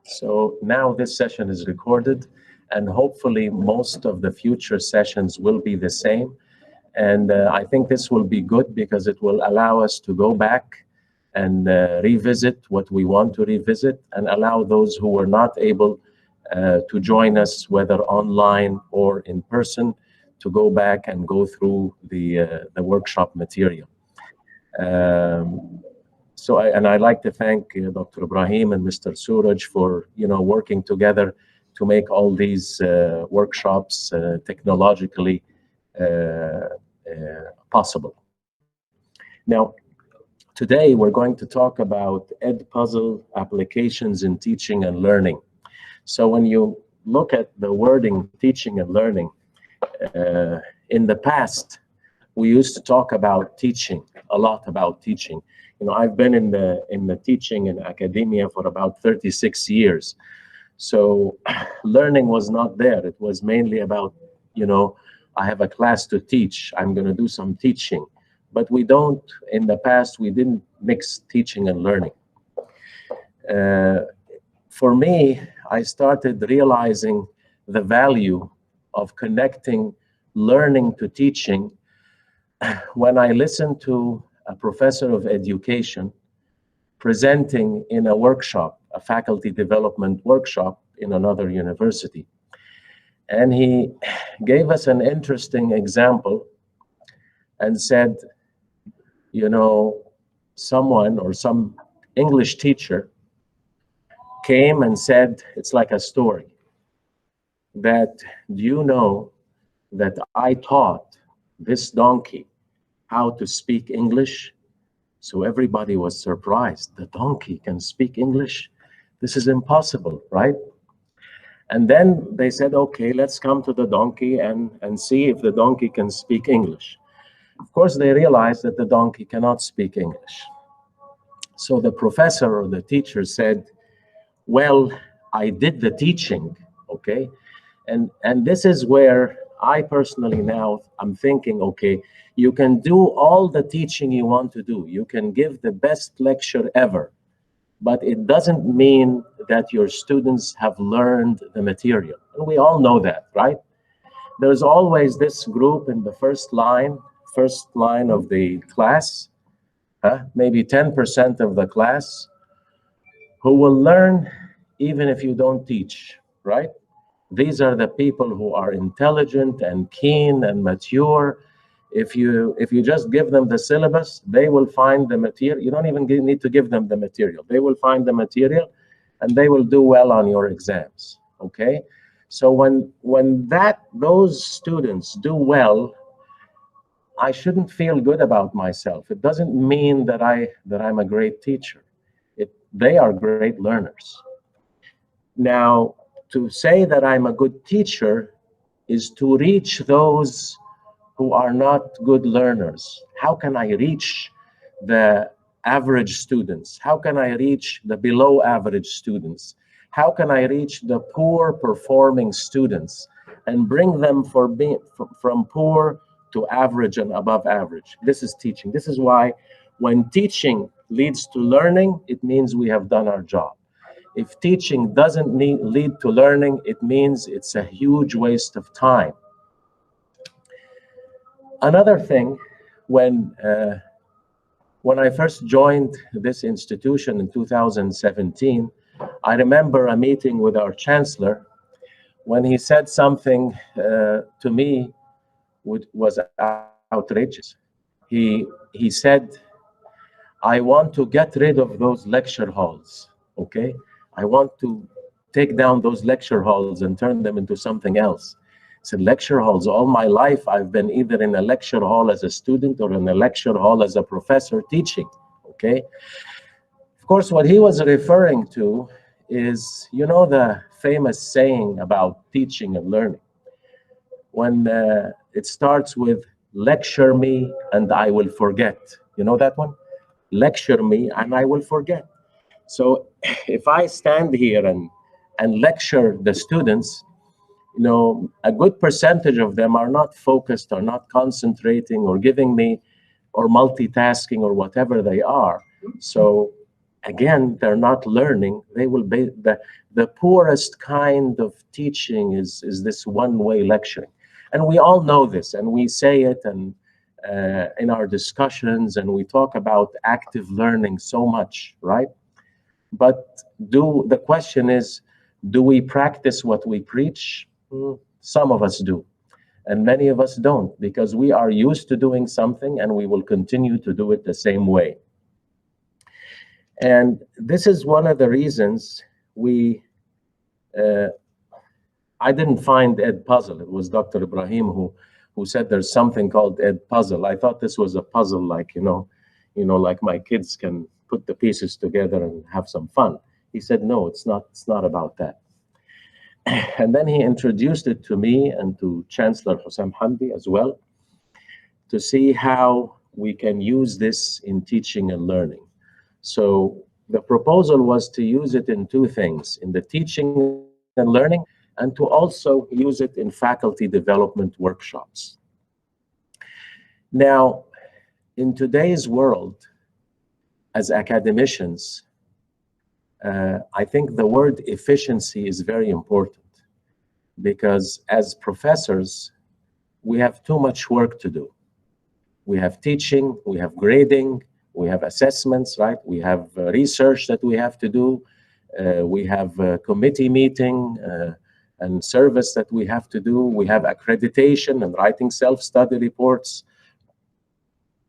So now this session is recorded, and hopefully most of the future sessions will be the same. And I think this will be good because it will allow us to go back and revisit what we want to revisit, and allow those who were not able to join us, whether online or in person, to go back and go through the workshop material. I'd like to thank Dr. Ibrahim and Mr. Suraj for working together to make all these workshops technologically possible. Now, today we're going to talk about Edpuzzle applications in teaching and learning. So when you look at the wording teaching and learning, in the past, we used to talk about teaching, a lot about teaching. I've been in the teaching in academia for about 36 years. So learning was not there. It was mainly about, I have a class to teach, I'm going to do some teaching. But in the past, we didn't mix teaching and learning. For me, I started realizing the value of connecting learning to teaching when I listened to a professor of education presenting in a workshop, a faculty development workshop in another university. And he gave us an interesting example and said, someone or some English teacher came and said, it's like a story, that do you know that I taught this donkey how to speak English? So everybody was surprised. The donkey can speak English? This is impossible, right? And then they said, okay, let's come to the donkey and see if the donkey can speak English. Of course, they realized that the donkey cannot speak English. So the professor or the teacher said, well, I did the teaching, okay? And this is where I personally now, I'm thinking, okay, you can do all the teaching you want to do. You can give the best lecture ever, but it doesn't mean that your students have learned the material. And we all know that, right? There's always this group in the first line of the class, maybe 10% of the class, who will learn even if you don't teach, right? These are the people who are intelligent and keen and mature. If you just give them the syllabus, they will find the material. You don't even need to give them the material. They will find the material and they will do well on your exams, okay? So when those students do well, I shouldn't feel good about myself. It doesn't mean that I'm a great teacher. They are great learners. Now, to say that I'm a good teacher is to reach those who are not good learners. How can I reach the average students? How can I reach the below average students? How can I reach the poor performing students and bring them from poor to average and above average? This is teaching. This is why when teaching leads to learning, it means we have done our job. If teaching doesn't lead to learning, it means it's a huge waste of time. Another thing, when I first joined this institution in 2017, I remember a meeting with our chancellor when he said something to me which was outrageous. He said, I want to get rid of those lecture halls, okay? I want to take down those lecture halls and turn them into something else. I said, lecture halls, all my life I've been either in a lecture hall as a student or in a lecture hall as a professor teaching, okay? Of course, what he was referring to is, the famous saying about teaching and learning. When it starts with, lecture me and I will forget. You know that one? Lecture me and I will forget. So if I stand here and lecture the students, a good percentage of them are not focused, are not concentrating or giving me or multitasking or whatever they are. So again, they're not learning. They will be the poorest kind of teaching is this one-way lecturing. And we all know this, and we say it and in our discussions, and we talk about active learning so much, right? But the question is, do we practice what we preach? Some of us do, and many of us don't, because we are used to doing something and we will continue to do it the same way. And this is one of the reasons I didn't find Edpuzzle. It was Dr. Ibrahim who said there's something called Edpuzzle. I thought this was a puzzle, like, like my kids can put the pieces together and have some fun. He said, no, it's not about that. And then he introduced it to me and to Chancellor Hussam Hamdi as well, to see how we can use this in teaching and learning. So the proposal was to use it in two things: in the teaching and learning, and to also use it in faculty development workshops. Now, in today's world, as academicians, I think the word efficiency is very important, because as professors, we have too much work to do. We have teaching, we have grading, we have assessments, right? We have research that we have to do. We have a committee meeting and service that we have to do. We have accreditation and writing self-study reports.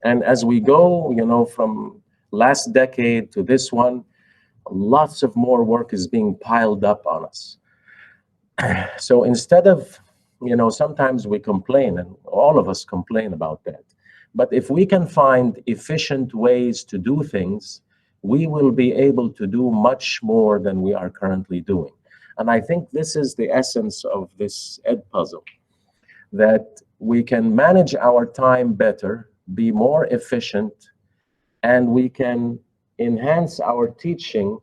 And as we go, from last decade to this one, lots of more work is being piled up on us. So instead of, sometimes we complain, and all of us complain about that. But if we can find efficient ways to do things, we will be able to do much more than we are currently doing. And I think this is the essence of this Edpuzzle, that we can manage our time better, be more efficient, and we can enhance our teaching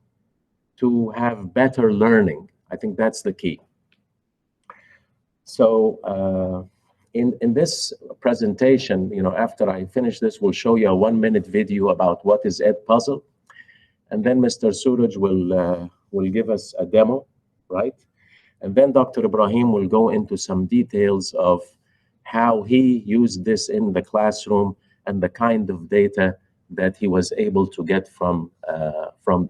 to have better learning. I think that's the key. So in this presentation, after I finish this, we'll show you a 1-minute video about what is Edpuzzle, and then Mr. Suraj will give us a demo, right? And then Dr. Ibrahim will go into some details of how he used this in the classroom and the kind of data that he was able to get from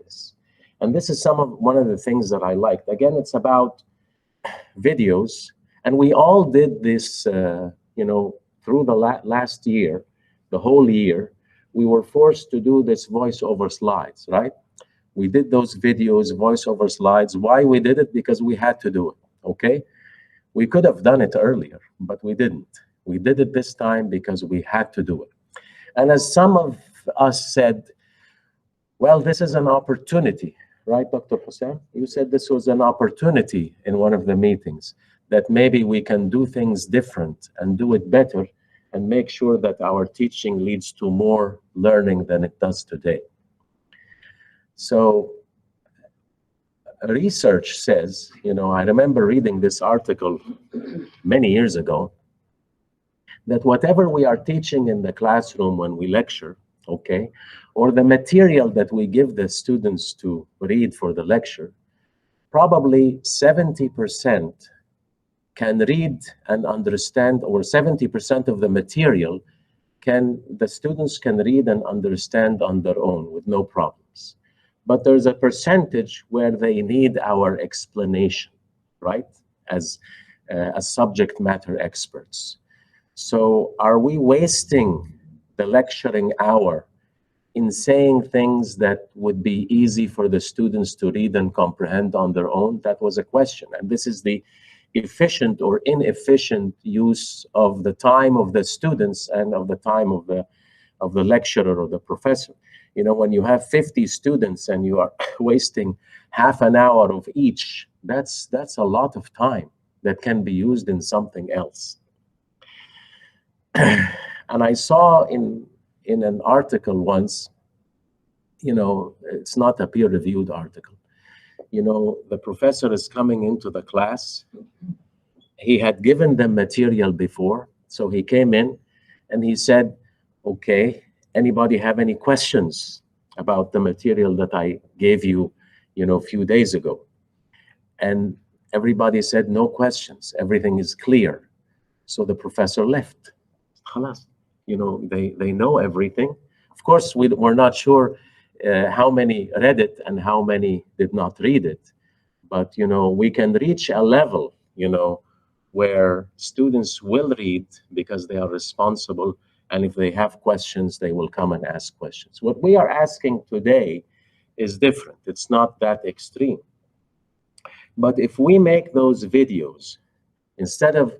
this. And this is one of the things that I liked. Again, it's about videos, and we all did this, through the last year, the whole year. We were forced to do this voiceover slides, right? We did those videos, voiceover slides. Why we did it? Because we had to do it, okay? We could have done it earlier, but we didn't. We did it this time because we had to do it. And as some of us said, well, this is an opportunity, right, Dr. Hussein? You said this was an opportunity in one of the meetings, that maybe we can do things different and do it better and make sure that our teaching leads to more learning than it does today. So research says, I remember reading this article many years ago, that whatever we are teaching in the classroom when we lecture, okay, or the material that we give the students to read for the lecture, probably 70% can read and understand, or 70% of the material the students can read and understand on their own with no problems. But there's a percentage where they need our explanation, right, as subject matter experts. So are we wasting the lecturing hour in saying things that would be easy for the students to read and comprehend on their own? That was a question. And this is the efficient or inefficient use of the time of the students and of the time of the lecturer or the professor. When you have 50 students and you are wasting half an hour of each, that's a lot of time that can be used in something else. And I saw in an article once, it's not a peer-reviewed article. The professor is coming into the class. He had given them material before, so he came in and he said, okay, anybody have any questions? about the material that I gave you, a few days ago. And everybody said, no questions, everything is clear. So the professor left. Khalas. They know everything. Of course, we're not sure how many read it and how many did not read it. But, we can reach a level, where students will read because they are responsible. And if they have questions, they will come and ask questions. What we are asking today is different. It's not that extreme. But if we make those videos, instead of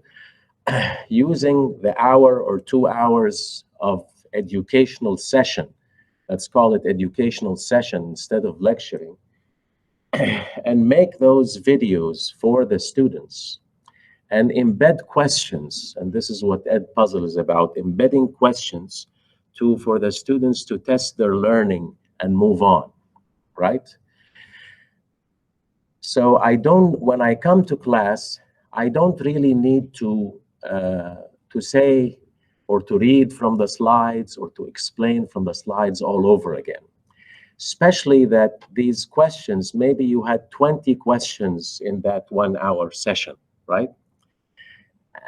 using the hour or 2 hours of educational session, let's call it educational session instead of lecturing, and make those videos for the students and embed questions. And this is what Edpuzzle is about, embedding questions for the students to test their learning and move on, right? So when I come to class, I don't really need to say or to read from the slides or to explain from the slides all over again. Especially that these questions, maybe you had 20 questions in that 1 hour session, right?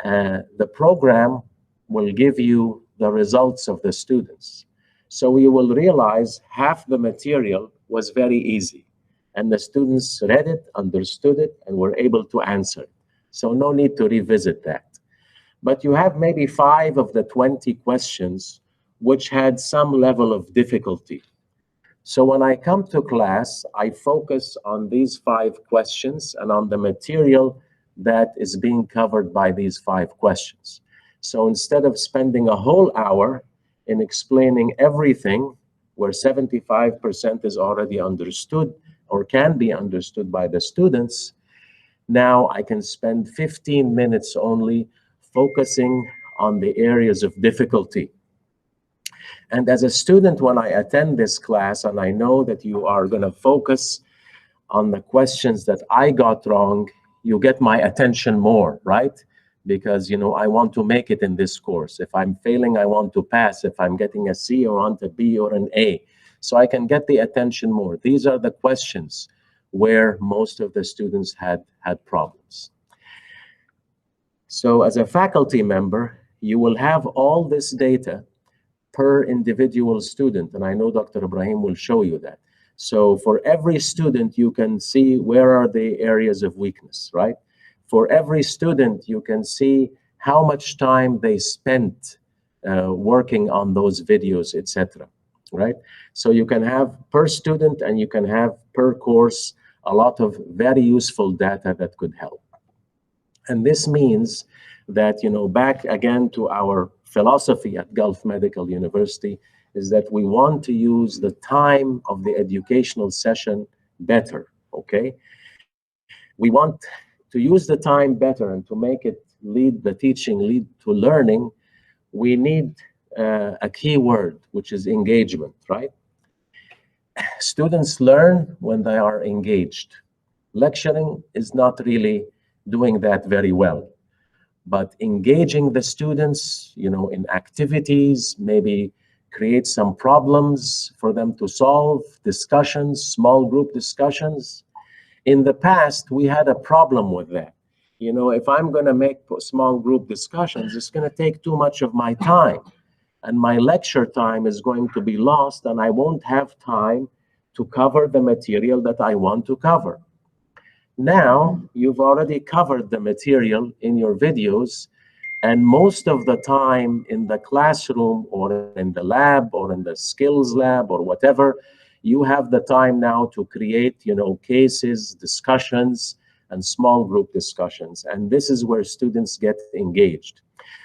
The program will give you the results of the students. So you will realize half the material was very easy. And the students read it, understood it, and were able to answer it. So no need to revisit that. But you have maybe 5 of the 20 questions which had some level of difficulty. So when I come to class, I focus on these 5 questions and on the material that is being covered by these 5 questions. So instead of spending a whole hour in explaining everything, where 75% is already understood or can be understood by the students, now I can spend 15 minutes only focusing on the areas of difficulty. And as a student, when I attend this class and I know that you are going to focus on the questions that I got wrong, you get my attention more, right? Because, I want to make it in this course. If I'm failing, I want to pass. If I'm getting a C, or want a B or an A. So I can get the attention more. These are the questions where most of the students had problems. So as a faculty member, you will have all this data per individual student. And I know Dr. Ibrahim will show you that. So for every student, you can see where are the areas of weakness, right? For every student, you can see how much time they spent working on those videos, etc. Right? So you can have per student and you can have per course a lot of very useful data that could help. And this means that, back again to our philosophy at Gulf Medical University, is that we want to use the time of the educational session better, okay? We want to use the time better, and to make it the teaching lead to learning, we need a key word, which is engagement, right? Students learn when they are engaged. Lecturing is not really doing that very well. But engaging the students, in activities, maybe create some problems for them to solve, discussions, small group discussions. In the past, we had a problem with that. If I'm going to make small group discussions, it's going to take too much of my time. And my lecture time is going to be lost, and I won't have time to cover the material that I want to cover. Now, you've already covered the material in your videos, and most of the time in the classroom or in the lab or in the skills lab or whatever, you have the time now to create, cases, discussions, and small group discussions. And this is where students get engaged.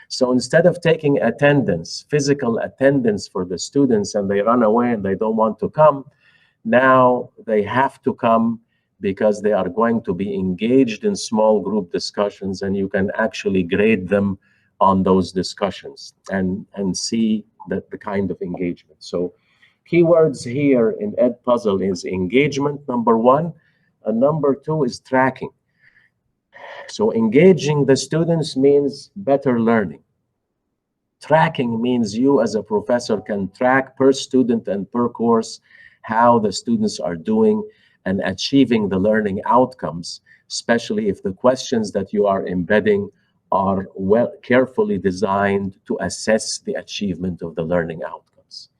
So instead of taking attendance, physical attendance for the students, and they run away and they don't want to come, now they have to come because they are going to be engaged in small group discussions, and you can actually grade them on those discussions and see the kind of engagement. So keywords here in Edpuzzle is engagement, number 1, and number 2 is tracking. So engaging the students means better learning. Tracking means you as a professor can track per student and per course how the students are doing and achieving the learning outcomes, especially if the questions that you are embedding are well carefully designed to assess the achievement of the learning outcomes.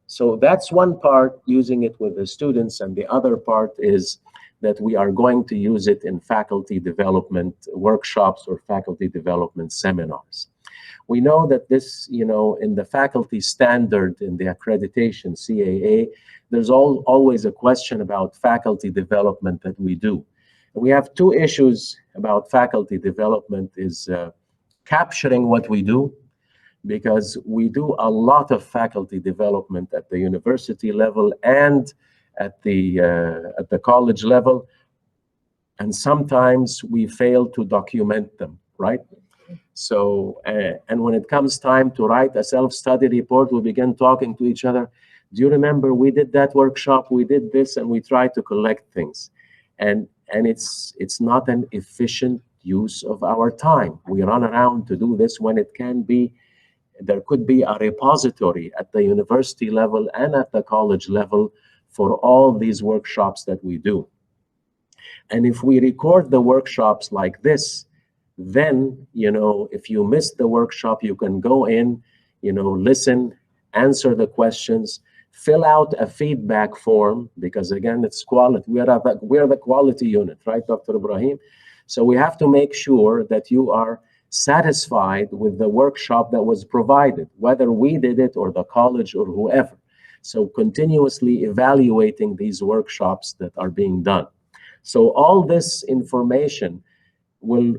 So that's one part, using it with the students, and the other part is that we are going to use it in faculty development workshops or faculty development seminars. We know that this, in the faculty standard, in the accreditation, CAA, there's always a question about faculty development that we do. We have two issues about faculty development, is capturing what we do, because we do a lot of faculty development at the university level and at the college level, and sometimes we fail to document them, right? So, and when it comes time to write a self-study report, we begin talking to each other. Do you remember we did that workshop, we did this, and we try to collect things. And it's not an efficient use of our time. We run around to do this when it can be, there could be a repository at the university level and at the college level for all these workshops that we do. And if we record the workshops like this, then, if you missed the workshop, you can go in, listen, answer the questions, fill out a feedback form, because again, it's quality. We're the quality unit, right, Dr. Ibrahim? So we have to make sure that you are satisfied with the workshop that was provided, whether we did it or the college or whoever. So continuously evaluating these workshops that are being done. So all this information will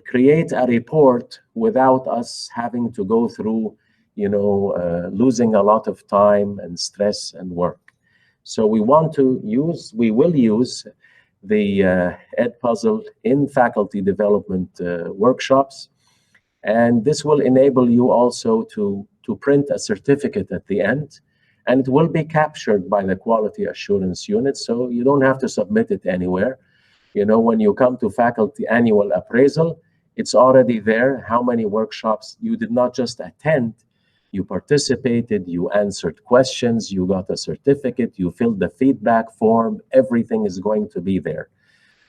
create a report without us having to go through, losing a lot of time and stress and work. So we will use the Edpuzzle in faculty development workshops, and this will enable you also to print a certificate at the end, and it will be captured by the quality assurance unit, so you don't have to submit it anywhere. When you come to faculty annual appraisal, it's already there, how many workshops you did not just attend, you participated, you answered questions, you got a certificate, you filled the feedback form, everything is going to be there.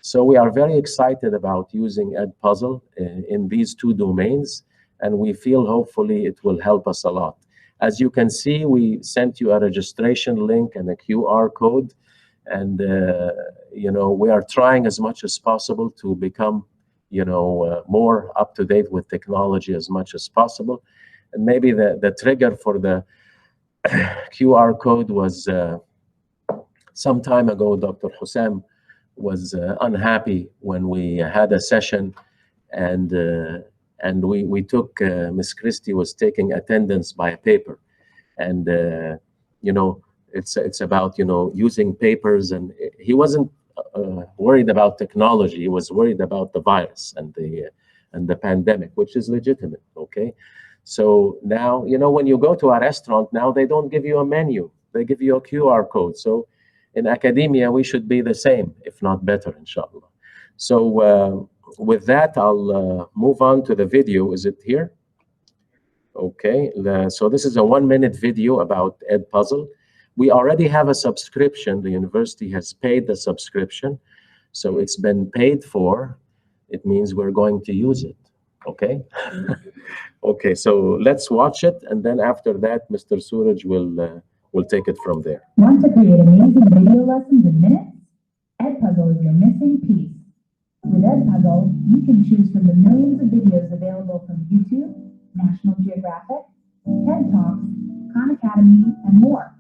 So we are very excited about using Edpuzzle in these two domains, and we feel hopefully it will help us a lot. As you can see, we sent you a registration link and a QR code, and we are trying as much as possible to become more up to date with technology as much as possible. And maybe the trigger for the QR code was some time ago. Dr. Hussam was unhappy when we had a session, and we took Miss Christie was taking attendance by a paper, and it's about using papers, and he wasn't worried about technology. He was worried about the virus and the pandemic, which is legitimate. Okay, so now when you go to a restaurant now, they don't give you a menu, they give you a QR code. So in academia we should be the same, if not better, inshallah. So with that, I'll move on to the video. Is it here? Okay, so this is a 1-minute video about Edpuzzle. We already have a subscription. The university has paid the subscription, so it's been paid for. It means we're going to use it. Okay. Okay, so let's watch it, and then after that, Mr. Suraj will take it from there. Want to create amazing video lessons in minutes? Edpuzzle is your missing piece. With Edpuzzle, you can choose from the millions of videos available from YouTube, National Geographic, TED Talks, Khan Academy, and more.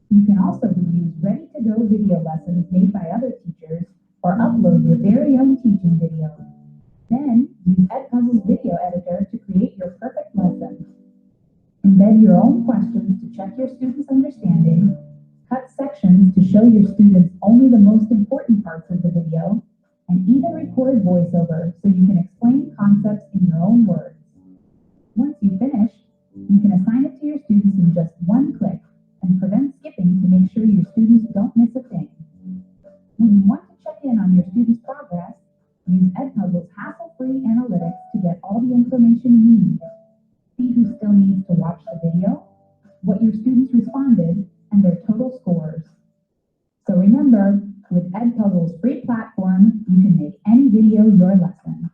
You can also reuse ready-to-go video lessons made by other teachers, or upload your very own teaching video. Then, use Edpuzzle's video editor to create your perfect lesson. Embed your own questions to check your students' understanding, cut sections to show your students only the most important parts of the video, and even record voiceover so you can explain concepts in your own words. Once you finish, you can assign it to your students in just one click and prevent skipping to make sure your students don't miss a thing. When you want to check in on your students' progress, use Edpuzzle's hassle-free analytics to get all the information you need. See who still needs to watch the video, what your students responded, and their total Edpuzzle's free platform, you can make any video your lesson.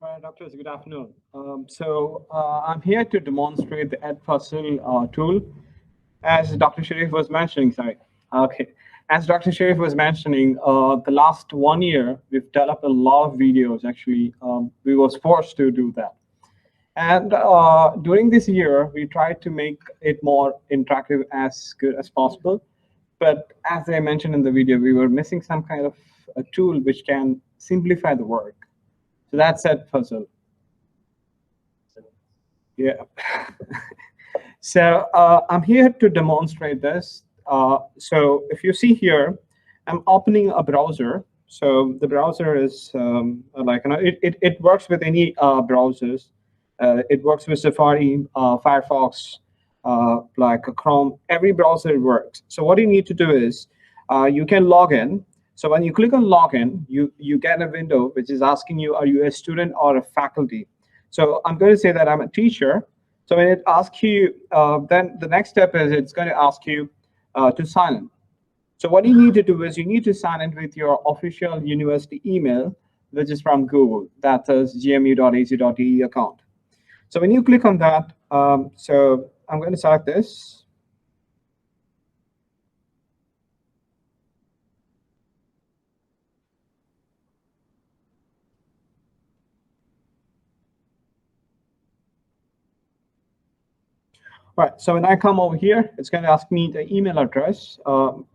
All right, doctors, good afternoon. I'm here to demonstrate the Edpuzzle tool. As Dr. Sharif was mentioning, sorry. Okay. As Dr. Sharif was mentioning, the last 1 year, we've developed a lot of videos, actually. We was forced to do that. And during this year, we tried to make it more interactive as good as possible. But as I mentioned in the video, we were missing some kind of a tool which can simplify the work. So that's Edpuzzle. Yeah. So I'm here to demonstrate this. So if you see here, I'm opening a browser. So the browser is it works with any browsers. It works with Safari, Firefox, like Chrome. Every browser works. So what you need to do is you can log in. So when you click on login, you get a window which is asking you, are you a student or a faculty? So I'm going to say that I'm a teacher. So when it asks you, then the next step is it's going to ask you to sign in. So what you need to do is you need to sign in with your official university email, which is from Google. That is gmu.ac.de account. So when you click on that, so I'm going to select this. Right, so when I come over here, it's going to ask me the email address.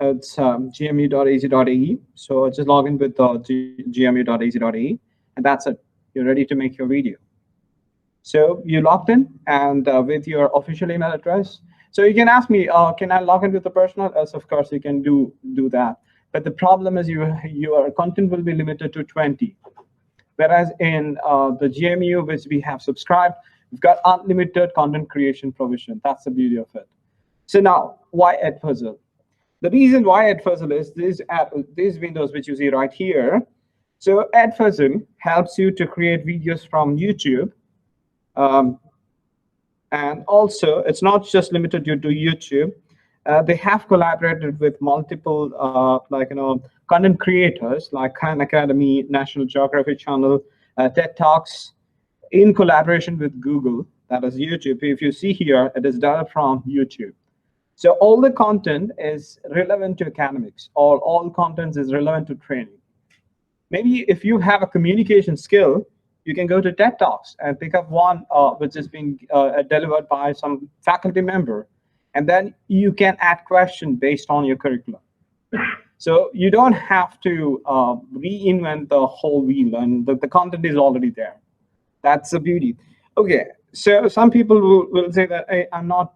It's gmu.ac.ae. So just log in with gmu.ac.ae, and that's it. You're ready to make your video. So you logged in, and with your official email address. So you can ask me, can I log in with the personal? Yes, of course, you can do that. But the problem is your content will be limited to 20. Whereas in the GMU, which we have subscribed, we've got unlimited content creation provision. That's the beauty of it. So now, why Edpuzzle? The reason why Edpuzzle is these windows which you see right here. So Edpuzzle helps you to create videos from YouTube. And also, it's not just limited to YouTube. They have collaborated with multiple content creators like Khan Academy, National Geographic Channel, TED Talks, in collaboration with Google, that is YouTube. If you see here, it is developed from YouTube. So all the content is relevant to academics, or all content is relevant to training. Maybe if you have a communication skill, you can go to TED Talks and pick up one which is being delivered by some faculty member. And then you can add questions based on your curriculum. So you don't have to reinvent the whole wheel, and the content is already there. That's the beauty. Okay, so some people will say that, hey, I'm not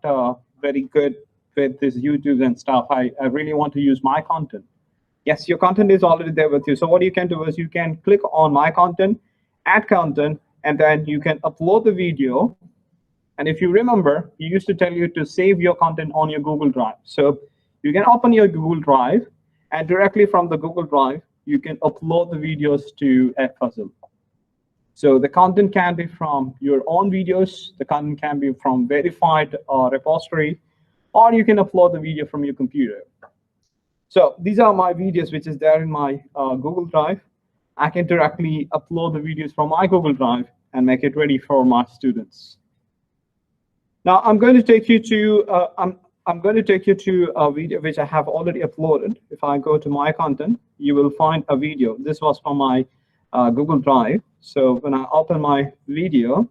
very good with this YouTube and stuff. I really want to use my content. Yes, your content is already there with you. So what you can do is you can click on my content, add content, and then you can upload the video. And if you remember, you used to tell you to save your content on your Google Drive. So you can open your Google Drive, and directly from the Google Drive, you can upload the videos to Edpuzzle. So the content can be from your own videos, the content can be from verified repository, or you can upload the video from your computer. So these are my videos, which is there in my Google Drive. I can directly upload the videos from my Google Drive and make it ready for my students. Now I'm going to take you to I'm going to take you to a video which I have already uploaded. If I go to my content, you will find a video. This was from my Google Drive. So when I open my video,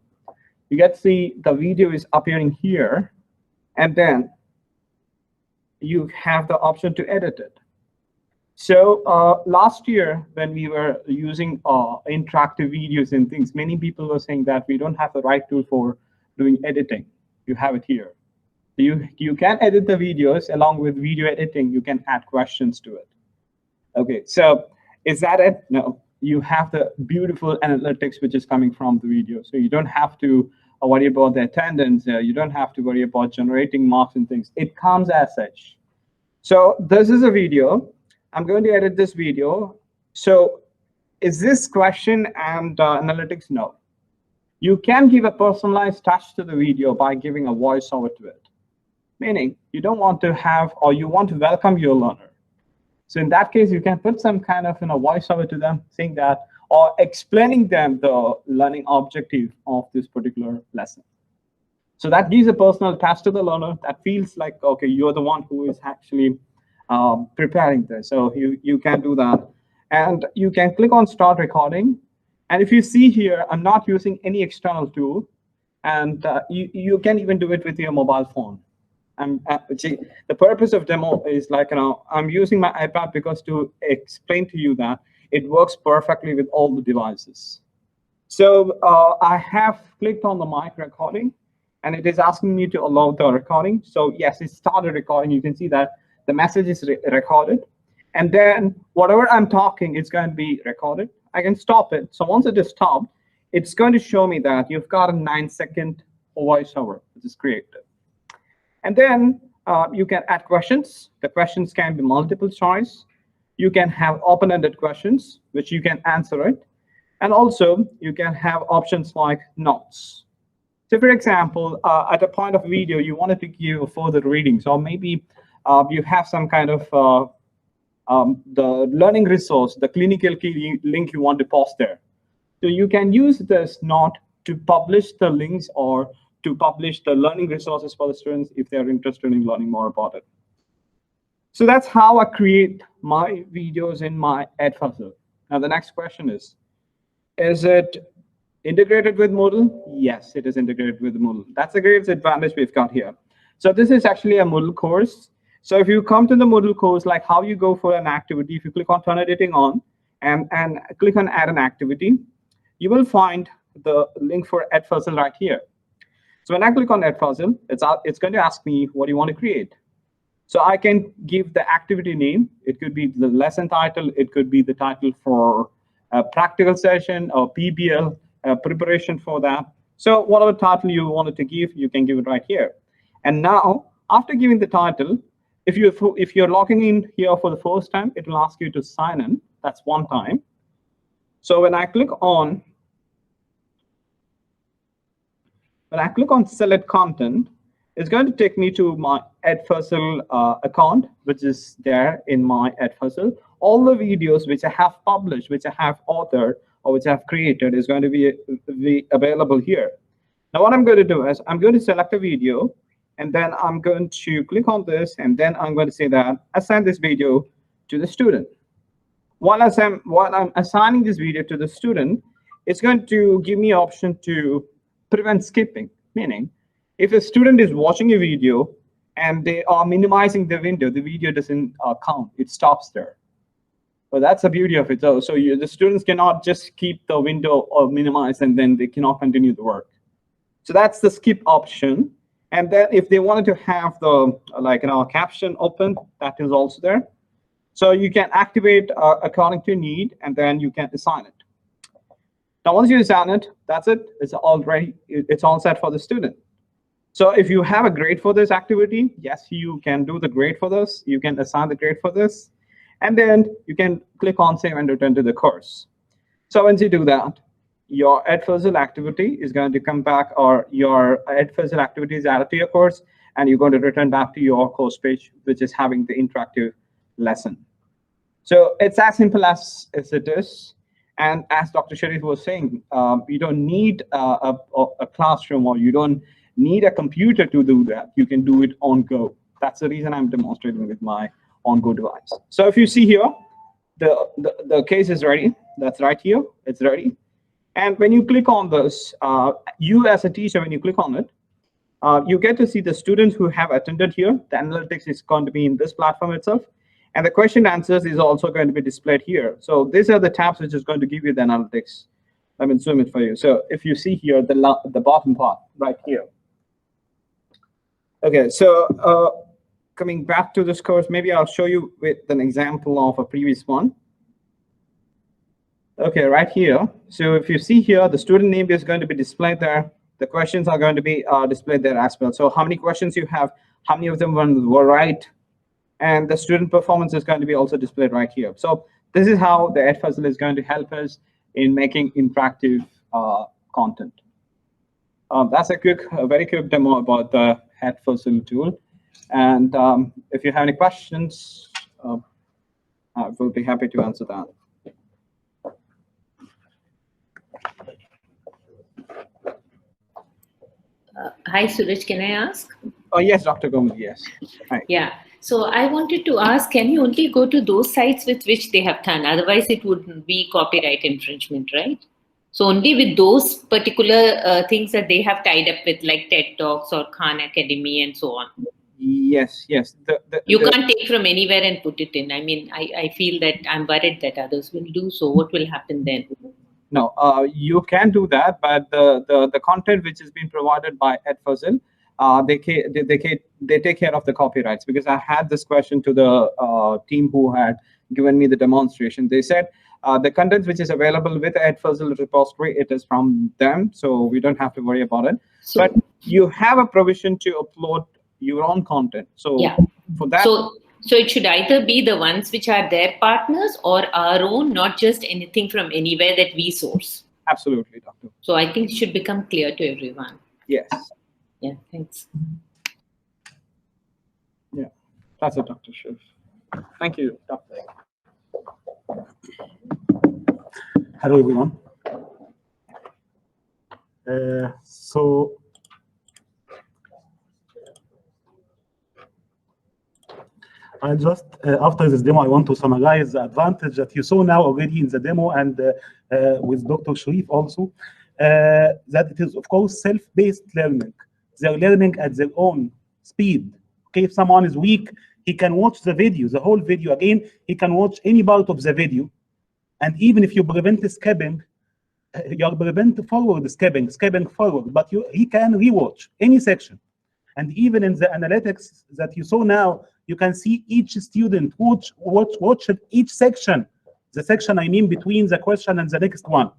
you get to see the video is appearing here, and then you have the option to edit it. So last year, when we were using interactive videos and things, many people were saying that we don't have the right tool for doing editing. You have it here. You can edit the videos. Along with video editing, you can add questions to it. Okay, so is that it? No, you have the beautiful analytics which is coming from the video. So you don't have to worry about the attendance. You don't have to worry about generating marks and things. It comes as such. So this is a video. I'm going to edit this video. So is this question and analytics? No. You can give a personalized touch to the video by giving a voiceover to it. Meaning you don't want to have, or you want to welcome your learner. So in that case, you can put some kind of voiceover to them saying that, or explaining them the learning objective of this particular lesson. So that gives a personal touch to the learner. That feels like, okay, you're the one who is actually preparing this. So you can do that. And you can click on start recording. And if you see here, I'm not using any external tool. And you can even do it with your mobile phone. The purpose of demo is like, I'm using my iPad because to explain to you that it works perfectly with all the devices. So I have clicked on the mic recording, and it is asking me to allow the recording. So yes, it started recording. You can see that the message is recorded. And then whatever I'm talking is going to be recorded. I can stop it. So once it is stopped, it's going to show me that you've got a 9-second voiceover, which is created. And then you can add questions. The questions can be multiple choice. You can have open-ended questions, which you can answer it. And also, you can have options like notes. So for example, at a point of video, you wanted to give further readings, or maybe you have some kind of the learning resource, the clinical key link you want to post there. So you can use this note to publish the links or to publish the learning resources for the students if they're interested in learning more about it. So that's how I create my videos in my Edpuzzle. Now the next question is it integrated with Moodle? Yes, it is integrated with Moodle. That's the greatest advantage we've got here. So this is actually a Moodle course. So if you come to the Moodle course, like how you go for an activity, if you click on turn editing on and click on add an activity, you will find the link for Edpuzzle right here. So when I click on Edpuzzle, it's going to ask me what you want to create. So I can give the activity name. It could be the lesson title. It could be the title for a practical session or PBL, preparation for that. So whatever title you wanted to give, you can give it right here. And now, after giving the title, if you're logging in here for the first time, it will ask you to sign in. That's one time. So when I click on select content, it's going to take me to my Edpuzzle account, which is there in my Edpuzzle. All the videos which I have published, which I have authored, or which I have created is going to be available here. Now what I'm going to do is I'm going to select a video, and then I'm going to click on this, and then I'm going to say that assign this video to the student. While I'm assigning this video to the student, it's going to give me an option to prevent skipping, meaning if a student is watching a video and they are minimizing the video doesn't count, it stops there. So that's the beauty of it. So the students cannot just keep the window or minimize and then they cannot continue the work. So that's the skip option. And then if they wanted to have the caption open, that is also there. So you can activate according to need, and then you can assign it. Now, once you assign it, that's it. It's all set for the student. So if you have a grade for this activity, yes, you can do the grade for this. You can assign the grade for this. And then you can click on save and return to the course. So once you do that, your Edpuzzle activity is going to come back, or your Edpuzzle activity is added to your course, and you're going to return back to your course page, which is having the interactive lesson. So it's as simple as it is. And as Dr. Sharif was saying, you don't need a classroom, or you don't need a computer to do that. You can do it on Go. That's the reason I'm demonstrating with my on-Go device. So if you see here, the case is ready. That's right here. It's ready. And when you click on this, you as a teacher, when you click on it, You get to see the students who have attended here. The analytics is going to be in this platform itself. And the question answers is also going to be displayed here. So these are the tabs which is going to give you the analytics. Let me zoom it for you. So if you see here, the bottom part right here. Okay, so coming back to this course, maybe I'll show you with an example of a previous one. Okay, right here. So if you see here, the student name is going to be displayed there. The questions are going to be displayed there as well. So how many questions you have, how many of them were right, and the student performance is going to be also displayed right here. So this is how the Edpuzzle is going to help us in making interactive content. That's a very quick demo about the Edpuzzle tool. And if you have any questions, I will be happy to answer that. Hi, Suraj, can I ask? Oh, yes, Dr. Gomes, yes. Hi. Yeah. So I wanted to ask, can you only go to those sites with which they have done? Otherwise, it would be copyright infringement, right? So only with those particular things that they have tied up with, like TED Talks or Khan Academy and so on. Yes, yes. You can't take from anywhere and put it in. I mean, I feel that I'm worried that others will do so. What will happen then? No, you can do that, but the content which is being provided by Edpuzzle, they take care of the copyrights. Because I had this question to the team who had given me the demonstration. They said the content which is available with the Edpuzzle repository, it is from them, so we don't have to worry about it. So, but you have a provision to upload your own content. So yeah. For that. So it should either be the ones which are their partners or our own, not just anything from anywhere that we source. Absolutely, Doctor. So I think it should become clear to everyone. Yes. Yeah, thanks. Yeah, that's it, Dr. Shiv. Thank you, Doctor. Hello, everyone. I just, after this demo, I want to summarize the advantage that you saw now already in the demo and with Dr. Sharif also, that it is, of course, self-paced learning. They're learning at their own speed. Okay, if someone is weak, he can watch the video, the whole video again. He can watch any part of the video. And even if you prevent skipping, you prevent forward skipping forward, but he can rewatch any section. And even in the analytics that you saw now, you can see each student watch each section. The section, I mean, between the question and the next one.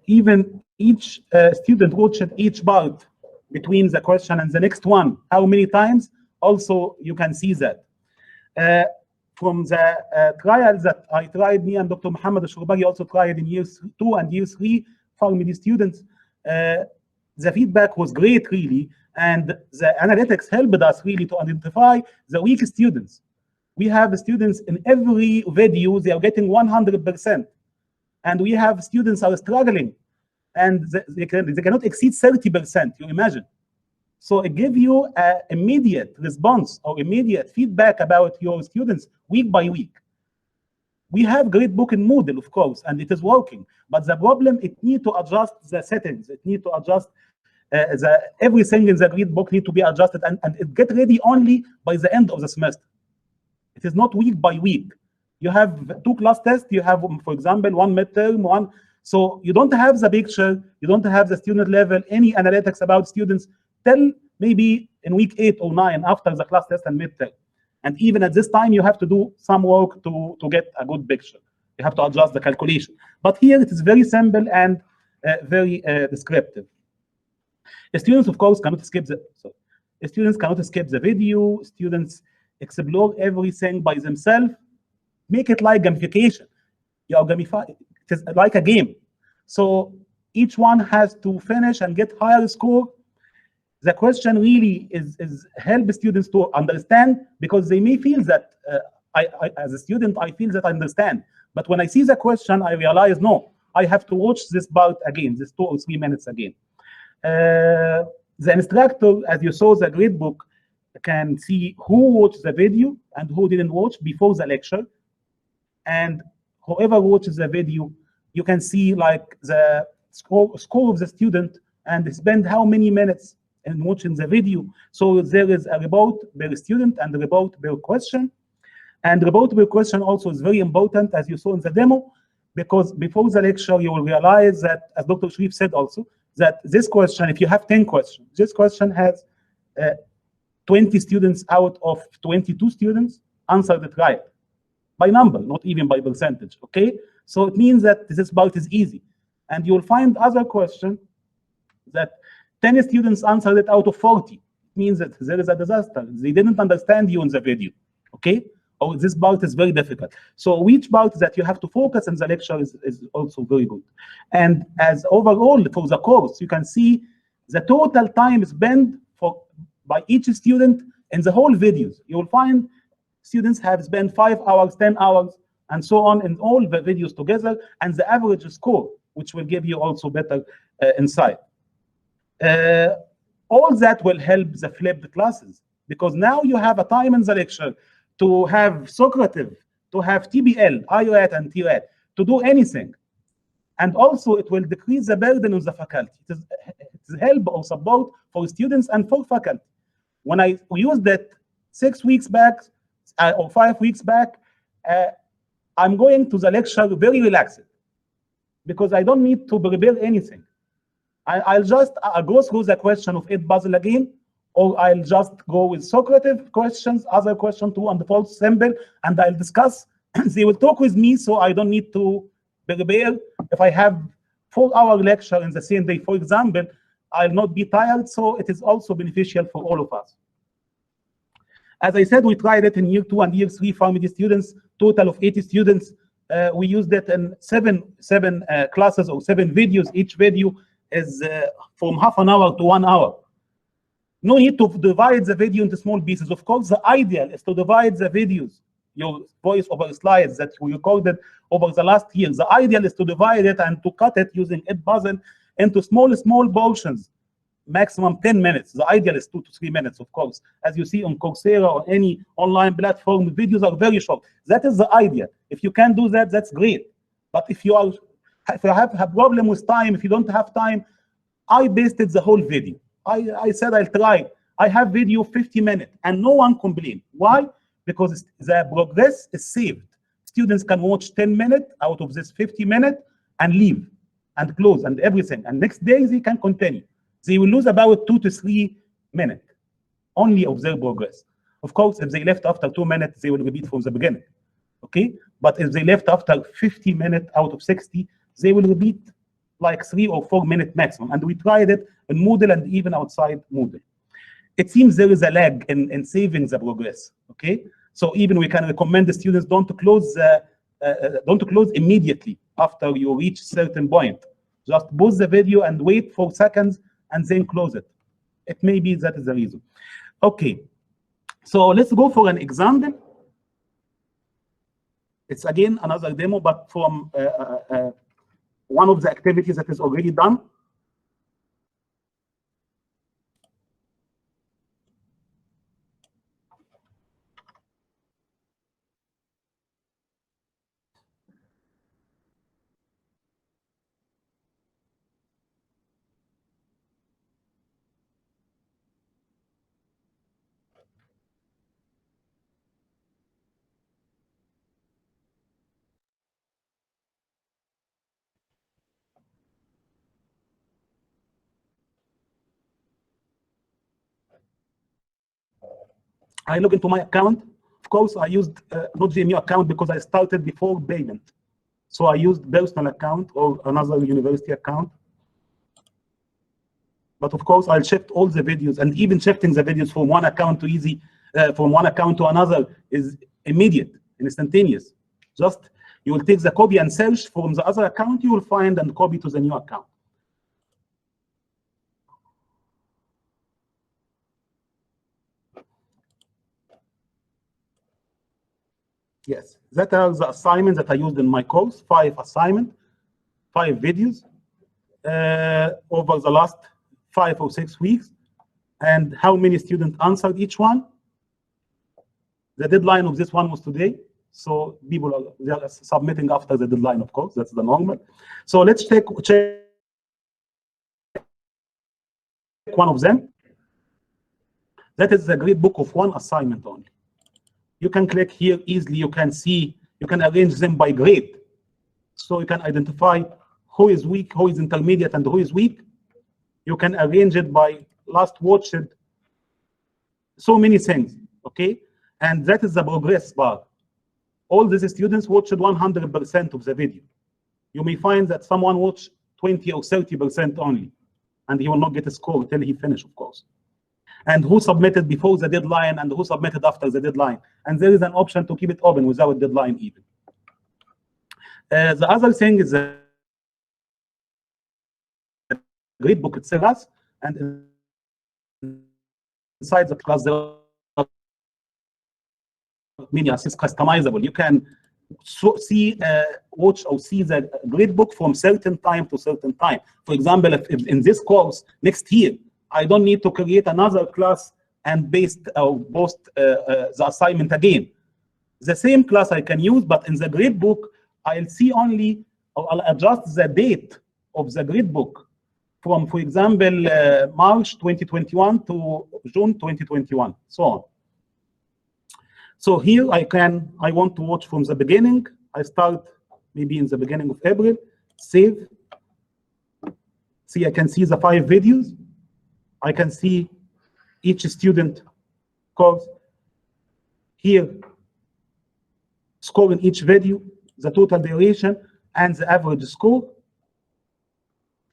Even each student watched each part between the question and the next one. How many times? Also, you can see that. From the trials that I tried, me and Dr. Muhammad al-Shurbagi also tried in year 2 and year 3 for many students. The feedback was great, really, and the analytics helped us really to identify the weak students. We have students in every video, they are getting 100%. And we have students are struggling, and they cannot exceed 30%, you imagine. So it gives you an immediate response or immediate feedback about your students week by week. We have great book in Moodle, of course, and it is working. But the problem, it needs to adjust the settings. It needs to adjust everything in the great book needs to be adjusted, and it get ready only by the end of the semester. It is not week by week. You have 2 class tests. You have, for example, 1 midterm, 1. So you don't have the picture. You don't have the student level, any analytics about students till maybe in week 8 or 9 after the class test and midterm. And even at this time, you have to do some work to get a good picture. You have to adjust the calculation. But here it is very simple and very descriptive. The students, of course, cannot skip the video. Students explore everything by themselves. Make it like gamification. You are gamify. It is like a game. So each one has to finish and get higher score. The question really is help students to understand, because they may feel that as a student, I feel that I understand. But when I see the question, I realize, no, I have to watch this part again, this 2 or 3 minutes again. The instructor, as you saw the gradebook, can see who watched the video and who didn't watch before the lecture. And whoever watches the video, you can see like the score of the student and spend how many minutes in watching the video. So there is a report per student and a report per question. And report per question also is very important, as you saw in the demo, because before the lecture, you will realize that, as Dr. Sharif said also, that this question, if you have 10 questions, this question has 20 students out of 22 students answered it right, by number, not even by percentage, okay? So it means that this part is easy. And you'll find other question that 10 students answered it out of 40. It means that there is a disaster. They didn't understand you in the video, okay? Or this part is very difficult. So which part that you have to focus in the lecture is also very good. And as overall for the course, you can see the total time spent by each student in the whole videos. You will find students have spent 5 hours, 10 hours, and so on in all the videos together, and the average score, which will give you also better insight. All that will help the flipped classes, because now you have a time in the lecture to have Socrative, to have TBL, IOAT, and TRAT, to do anything. And also it will decrease the burden on the faculty. It is help or support for students and for faculty. When I used that 6 weeks back or 5 weeks back, I'm going to the lecture very relaxed because I don't need to prepare anything. I'll just go through the question of Edpuzzle again, or I'll just go with Socrative questions, other question too, and the false symbol, and I'll discuss. They will talk with me, so I don't need to prepare. If I have 4-hour lecture in the same day, for example, I'll not be tired, so it is also beneficial for all of us. As I said, we tried it in year 2 and year 3 pharmacy students, total of 80 students. We used it in seven classes or 7 videos. Each video is from half an hour to 1 hour. No need to divide the video into small pieces. Of course, the ideal is to divide the videos, your voice over slides that we recorded over the last year. The ideal is to divide it and to cut it using Edpuzzle into small portions, maximum 10 minutes. The ideal is 2 to 3 minutes, of course. As you see on Coursera or any online platform, videos are very short. That is the ideal. If you can do that, that's great. But if you have a problem with time, if you don't have time, I pasted the whole video. I said I'll try. I have video 50 minutes and no one complained. Why? Because the progress is saved. Students can watch 10 minutes out of this 50 minutes and leave and close and everything. And next day they can continue. They will lose about 2 to 3 minutes only of their progress. Of course, if they left after 2 minutes, they will repeat from the beginning. Okay? But if they left after 50 minutes out of 60, they will repeat like 3 or 4 minutes maximum. And we tried it in Moodle and even outside Moodle. It seems there is a lag in saving the progress. Okay? So even we can recommend the students don't close immediately after you reach certain point. Just pause the video and wait 4 seconds and then close it. It may be that is the reason. Okay, so let's go for an example. It's again another demo, but from one of the activities that is already done. I log into my account. Of course, I used not GMU account because I started before payment. So I used personal account or another university account. But of course, I'll shift all the videos, and even shifting the videos from one account to from one account to another is immediate and instantaneous. Just you will take the copy and search from the other account, you will find and copy to the new account. Yes, that are the assignments that I used in my course, 5 assignments, 5 videos over the last 5 or 6 weeks. And how many students answered each one? The deadline of this one was today. So people they are submitting after the deadline, of course, that's the normal. So let's check one of them. That is the grade book of one assignment only. You can click here easily, you can see, you can arrange them by grade. So you can identify who is weak, who is intermediate, and who is weak. You can arrange it by last watched, so many things, okay? And that is the progress bar. All these students watched 100% of the video. You may find that someone watched 20 or 30% only, and he will not get a score till he finishes, of course. And who submitted before the deadline and who submitted after the deadline. And there is an option to keep it open without deadline even. The other thing is the gradebook itself, and inside the class there are many assets customizable. You can watch or see the gradebook from certain time to certain time. For example, if in this course next year, I don't need to create another class and post the assignment again. The same class I can use, but in the gradebook, I'll see only, or I'll adjust the date of the gradebook from, for example, March 2021 to June 2021, so on. So here I want to watch from the beginning. I start maybe in the beginning of April, save. See, I can see the 5 videos. I can see each student course here, score in each video, the total duration, and the average score,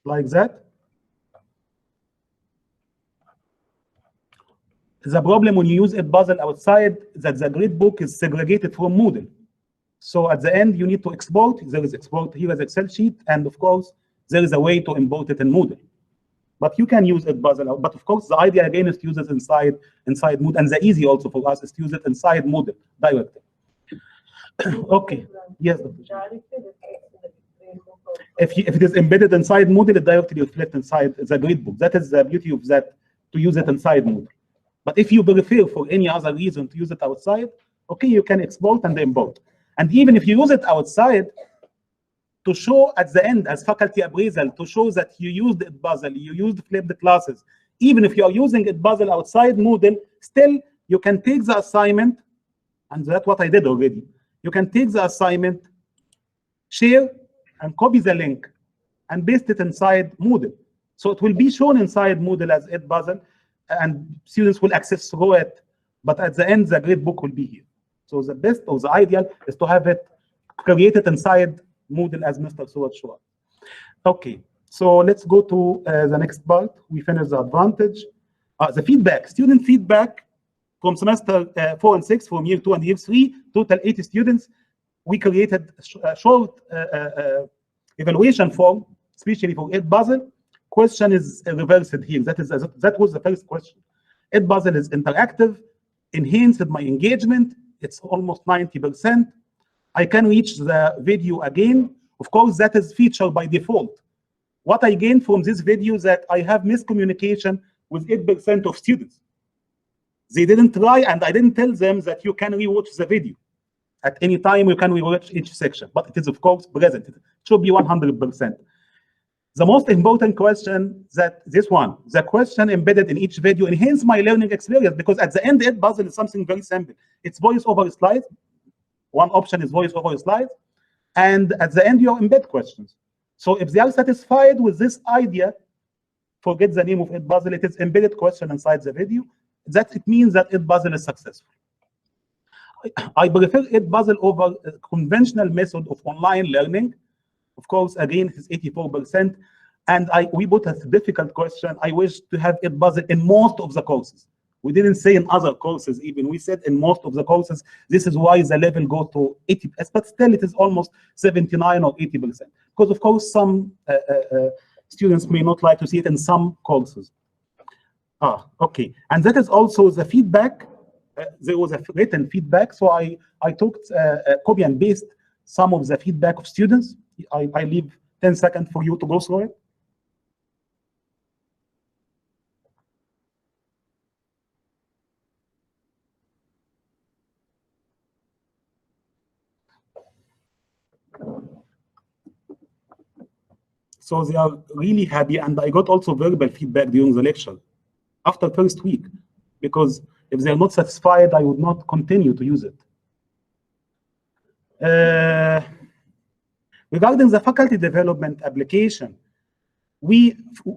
like that. The problem when you use Edpuzzle outside that the gradebook is segregated from Moodle. So at the end, you need to export. There is export here as Excel sheet, and of course, there is a way to import it in Moodle. But you can use Edpuzzle. But of course, the idea again is to use it inside Moodle, and the easy also for us is to use it inside Moodle directly. Okay. Yes. If it is embedded inside Moodle, it directly reflects inside the gradebook. That is the beauty of that, to use it inside Moodle. But if you prefer for any other reason to use it outside, okay, you can export and import. And even if you use it outside, to show at the end as faculty appraisal, to show that you used Edpuzzle, you used flipped classes, even if you are using Edpuzzle outside Moodle, still you can take the assignment, and that's what I did already. You can take the assignment, share, and copy the link, and paste it inside Moodle. So it will be shown inside Moodle as Edpuzzle, and students will access through it. But at the end, the gradebook will be here. So the best or the ideal is to have it created inside Moodle as Mr. Surat showed. Okay, so let's go to the next part. We finished the advantage. The feedback, student feedback from semester 4 and 6, from year 2 and year 3, total 80 students. We created a short evaluation form, especially for Edpuzzle. Question is reversed here. That was the first question. Edpuzzle is interactive, enhanced my engagement. It's almost 90%. I can reach the video again. Of course, that is featured by default. What I gained from this video is that I have miscommunication with 8% of students. They didn't try, and I didn't tell them that you can rewatch the video. At any time, you can rewatch each section, but it is, of course, present. It should be 100%. The most important question that this one, the question embedded in each video, enhance my learning experience, because at the end, Edpuzzle is something very simple. It's voice over slides. One option is voice over slides. And at the end, you embed questions. So if they are satisfied with this idea, forget the name of Edpuzzle, it is embedded question inside the video. That it means that Edpuzzle is successful. I prefer Edpuzzle over a conventional method of online learning. Of course, again, it is 84%. And we put a difficult question. I wish to have Edpuzzle in most of the courses. We didn't say in other courses even. We said in most of the courses. This is why the level goes to 80%, but still it is almost 79 or 80%. Because of course, some students may not like to see it in some courses. Okay, and that is also the feedback there was a written feedback, so I took copy and paste some of the feedback of students. I leave 10 seconds for you to go through it. So they are really happy, and I got also verbal feedback during the lecture after first week, because if they are not satisfied, I would not continue to use it. Regarding the faculty development application, we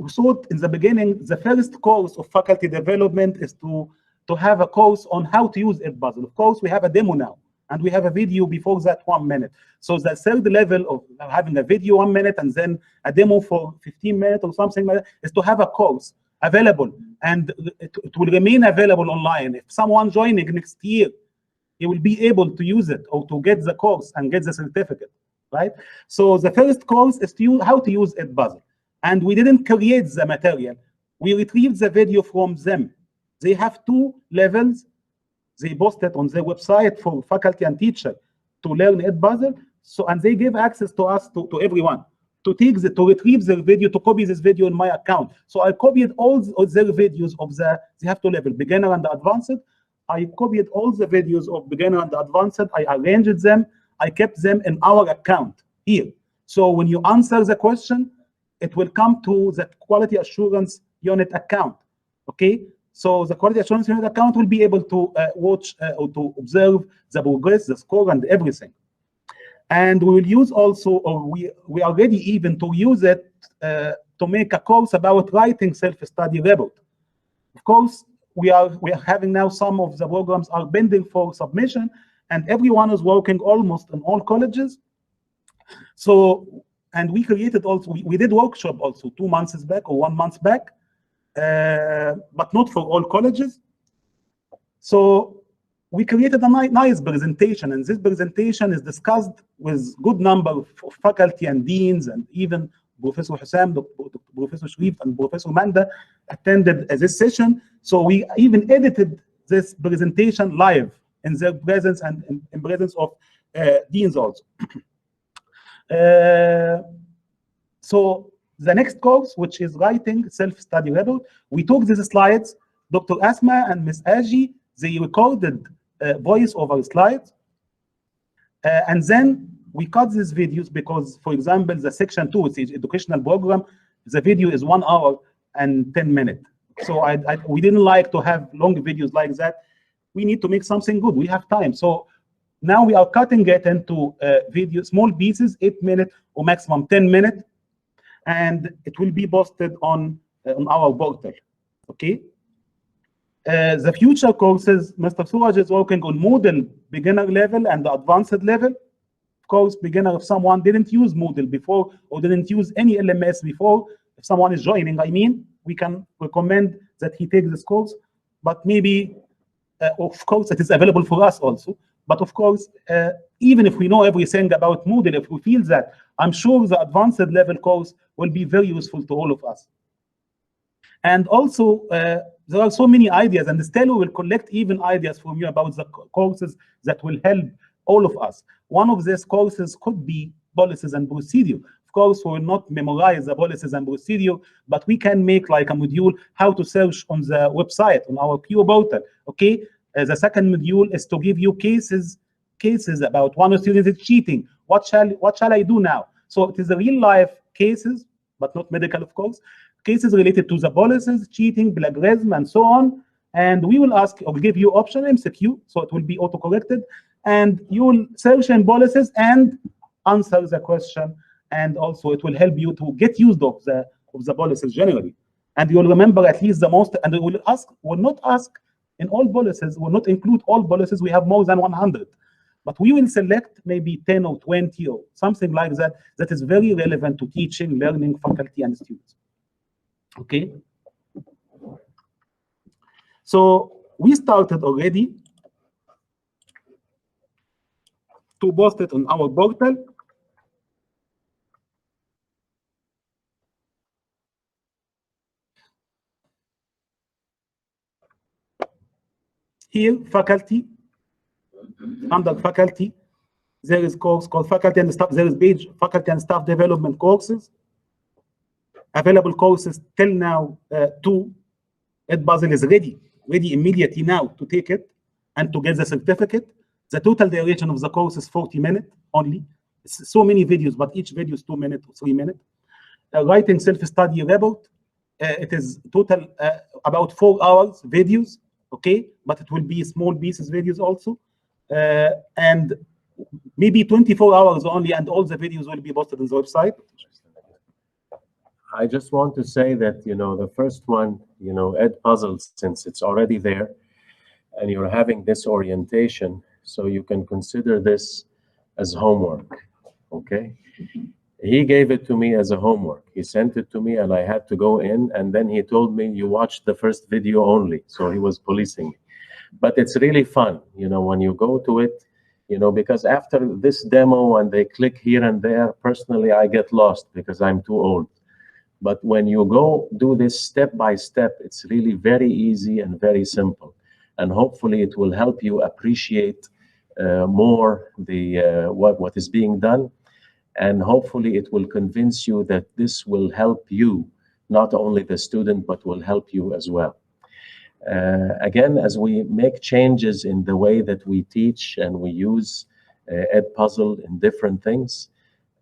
thought in the beginning, the first course of faculty development is to have a course on how to use Edpuzzle. Of course, we have a demo now, and we have a video before that 1 minute. So the third level of having a video 1 minute and then a demo for 15 minutes or something like that is to have a course available, and it will remain available online. If someone joining next year, he will be able to use it or to get the course and get the certificate, right? So the first course is to use how to use Edpuzzle. And we didn't create the material. We retrieved the video from them. They have 2 levels. They posted on their website for faculty and teacher to learn Edpuzzle. So, and they give access to us, to everyone, to retrieve their video, to copy this video in my account. So I copied all their videos of they have 2 levels, beginner and advanced. I copied all the videos of beginner and advanced. I arranged them. I kept them in our account here. So when you answer the question, it will come to the quality assurance unit account, okay? So the quality assurance unit account will be able to watch or to observe the progress, the score, and everything. And we will use also, or we are ready even to use it to make a course about writing self-study report. Of course, we are having now some of the programs are pending for submission, and everyone is working almost in all colleges. So, and we created also, we did workshop also 2 months back or 1 month back, but not for all colleges. So we created a nice presentation, and this presentation is discussed with good number of faculty and deans, and even Professor Hussam, Professor Sharif, and Professor Manda attended this session. So we even edited this presentation live in their presence and in presence of deans also. So the next course, which is writing self-study report, we took these slides. Dr. Asma and Ms. Aji, they recorded voice over slides. And then we cut these videos because, for example, the section 2, it's educational program, the video is 1 hour and 10 minutes. So we didn't like to have long videos like that. We need to make something good. We have time. So now we are cutting it into video, small pieces, 8 minutes or maximum 10 minutes, and it will be posted on our portal. Okay. The future courses, Mr. Suraj is working on Moodle beginner level and the advanced level. Of course, beginner, if someone didn't use Moodle before or didn't use any LMS before, if someone is joining, I mean, we can recommend that he take this course, but maybe, of course, it is available for us also. But of course, even if we know everything about Moodle, if we feel that, I'm sure the advanced level course will be very useful to all of us. And also, there are so many ideas, and Stella will collect even ideas from you about the courses that will help all of us. One of these courses could be policies and procedure. Of course, we will not memorize the policies and procedure, but we can make like a module how to search on the website, on our Q portal, okay? The second module is to give you cases about one student is cheating. What shall I do now? So it is a real life cases, but not medical, of course. Cases related to the policies, cheating, plagiarism, and so on. And we will ask or give you option MCQ, so it will be auto-corrected. And you will search in policies and answer the question. And also it will help you to get used of the policies generally. And you'll remember at least the most, and we will not ask in all policies, will not include all policies. We have more than 100. But we will select maybe 10 or 20 or something like that, that is very relevant to teaching, learning, faculty, and students. Okay. So we started already to post it on our portal. Here, faculty, under faculty, there is course called faculty and staff. There is page faculty and staff development courses. Available courses till now, 2. Edpuzzle is ready immediately now to take it and to get the certificate. The total duration of the course is 40 minutes only. It's so many videos, but each video is 2 minutes or 3 minutes. Writing self-study report, it is total about 4 hours videos, okay? But it will be small pieces videos also. And maybe 24 hours only, and all the videos will be posted on the website. I just want to say that, the first one, Edpuzzle, since it's already there and you're having this orientation, so you can consider this as homework, okay? He gave it to me as a homework. He sent it to me and I had to go in, and then he told me, you watched the first video only. So he was policing me. But it's really fun, when you go to it, because after this demo and they click here and there, personally, I get lost because I'm too old. But when you go do this step by step, it's really very easy and very simple. And hopefully it will help you appreciate more what is being done. And hopefully it will convince you that this will help you, not only the student, but will help you as well. Again, as we make changes in the way that we teach and we use Edpuzzle in different things,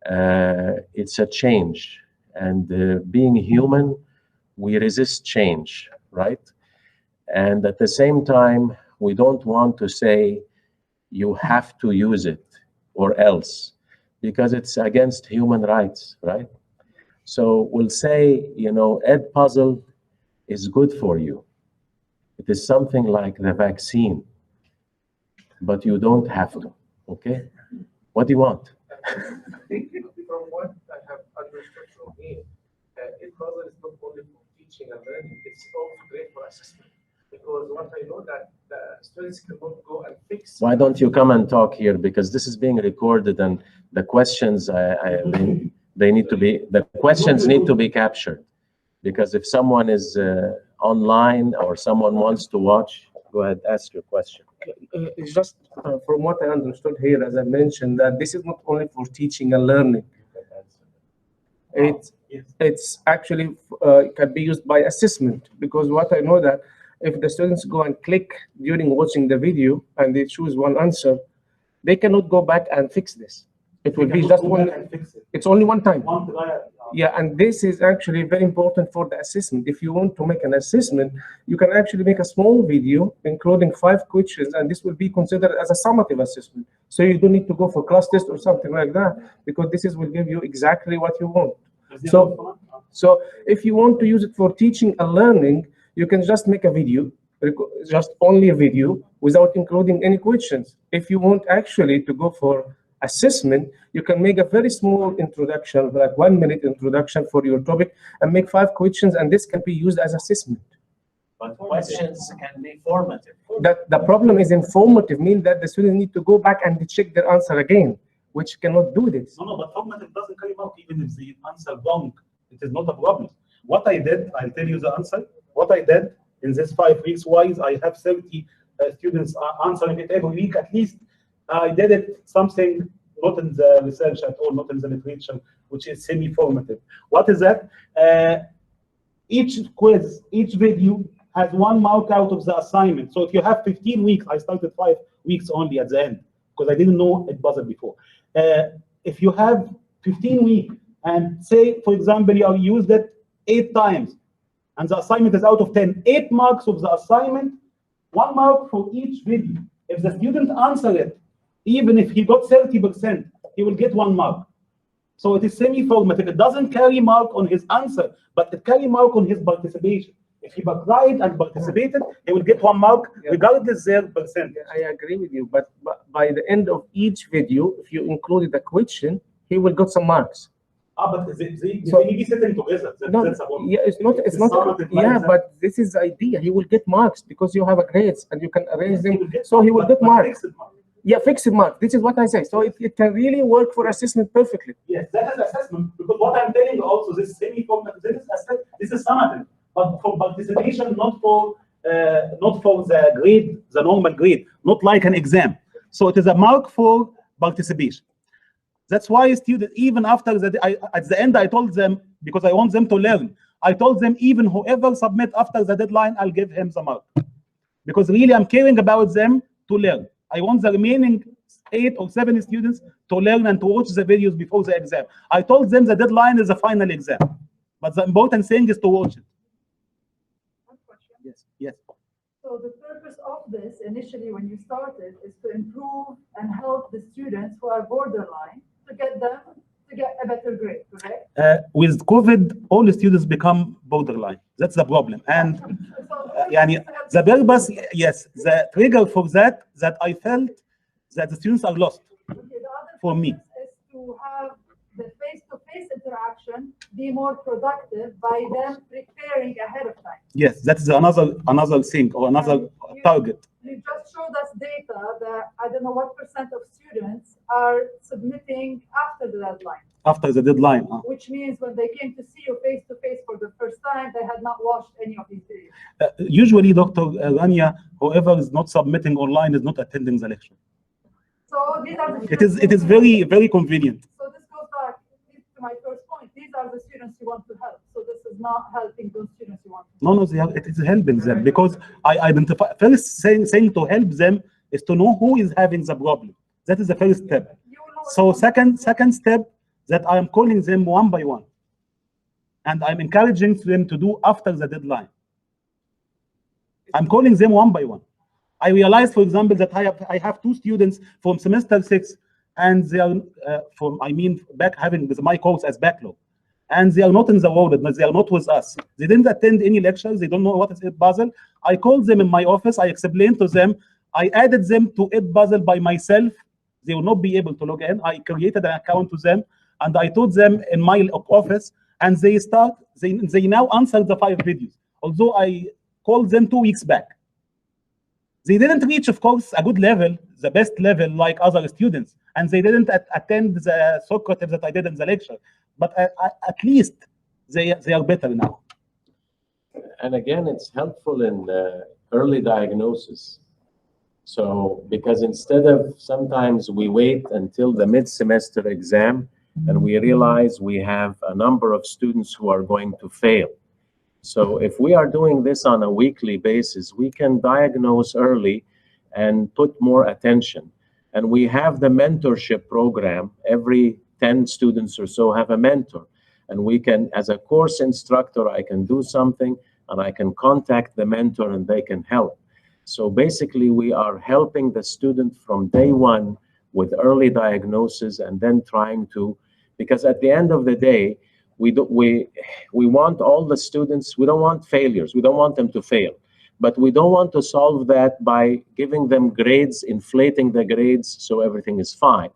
it's a change. And being human, we resist change, right? And at the same time, we don't want to say you have to use it or else, because it's against human rights, right? So we'll say, Edpuzzle is good for you. It is something like the vaccine, but you don't have to, okay? What do you want? From what I have understood from here, Edpuzzle is not only for teaching and learning, it's also great for assessment. Because what I know that the students cannot go and fix. Why don't you come and talk here? Because this is being recorded and the questions, the questions need to be captured. Because if someone is online or someone wants to watch, go ahead, ask your question. It's just from what I understood here, as I mentioned, that this is not only for teaching and learning. It's actually can be used by assessment, because what I know that if the students go and click during watching the video and they choose one answer, they cannot go back and fix this. It will be just one. It's only one time. Yeah, and this is actually very important for the assessment. If you want to make an assessment, you can actually make a small video including 5 questions, and this will be considered as a summative assessment. So you don't need to go for class test or something like that, because this will give you exactly what you want. So if you want to use it for teaching and learning, you can just make a video, just only a video without including any questions. If you want actually to go for assessment, you can make a very small introduction, like 1 minute introduction for your topic, and make 5 questions, and this can be used as assessment. But questions can be formative. That the problem is informative, means that the students need to go back and check their answer again, which cannot do this. No, but formative doesn't carry out even if the answer wrong. It is not a problem. What I did, I'll tell you the answer. What I did in this 5 weeks wise, I have 30 students answering it every week at least. I did it something not in the research at all, not in the literature, which is semi-formative. What is that? Each quiz, each video has 1 mark out of the assignment. So if you have 15 weeks, I started 5 weeks only at the end because I didn't know Edpuzzle before. If you have 15 weeks and say, for example, you have used it 8 times and the assignment is out of 10, 8 marks of the assignment, 1 mark for each video. If the student answered it, even if he got 30%, he will get 1 mark. So it is semi-formative. It doesn't carry mark on his answer, but it carry mark on his participation. If he applied and participated, he will get 1 mark, regardless their percent. I agree with you, but by the end of each video, if you included the question, he will get some marks. But they need to sit together. Yeah, it's not. Yeah, but this is the idea. He will get marks because you have a grades and you can arrange them. So he will get marks. Yeah, fixed mark. This is what I say. So it can really work for assessment perfectly. Yes, that is assessment. Because what I'm telling you also, this semi-formative, this is summative, but for participation, not for not for the grade, the normal grade, not like an exam. So it is a mark for participation. That's why students, even after at the end, I told them, because I want them to learn, I told them even whoever submit after the deadline, I'll give him the mark. Because really I'm caring about them to learn. I want the remaining 8 or 7 students to learn and to watch the videos before the exam. I told them the deadline is the final exam, but the important thing is to watch it. One question. Yes, yes. So the purpose of this initially when you started is to improve and help the students who are borderline to get them to get a better grade, correct? With COVID, all the students become borderline. That's the problem. And يعني, the purpose, yes, the trigger for that I felt that the students are lost. Okay, the other For me. purpose is to have the face-to-face interaction be more productive by them preparing ahead of time. Yes, that's another thing or another target. You just showed us data that I don't know what % of students are submitting after the deadline. After the deadline. Which means when they came to see you face to face for the first time, they had not watched any of these videos. Usually, Dr. Rania, whoever is not submitting online is not attending the lecture. So these are the It is very, very convenient. So this goes back to my first point. These are the students you want to help. So this is not helping those students you want to help. No, it is helping them because I identify, first thing to help them is to know who is having the problem. That is the first step. So second step, that I am calling them one by one. And I'm encouraging them to do after the deadline. I'm calling them one by one. I realized, for example, that I have 2 students from semester 6, and they are having my course as backlog. And they are not in the world, they are not with us. They didn't attend any lectures, they don't know what is Edpuzzle. I called them in my office, I explained to them, I added them to Edpuzzle by myself. They will not be able to log in. I created an account to them, and I taught them in my office, and they now answer the 5 videos. Although I called them 2 weeks back. They didn't reach, of course, a good level, the best level like other students, and they didn't attend the Socrates that I did in the lecture. But at least they are better now. And again, it's helpful in early diagnosis. So, because instead of sometimes we wait until the mid-semester exam and we realize we have a number of students who are going to fail. So if we are doing this on a weekly basis, we can diagnose early and put more attention. And we have the mentorship program. Every 10 students or so have a mentor. And we can, as a course instructor, I can do something and I can contact the mentor and they can help. So basically, we are helping the student from day one with early diagnosis and then trying to, because at the end of the day, we want all the students, we don't want failures, we don't want them to fail. But we don't want to solve that by giving them grades, inflating the grades so everything is fine.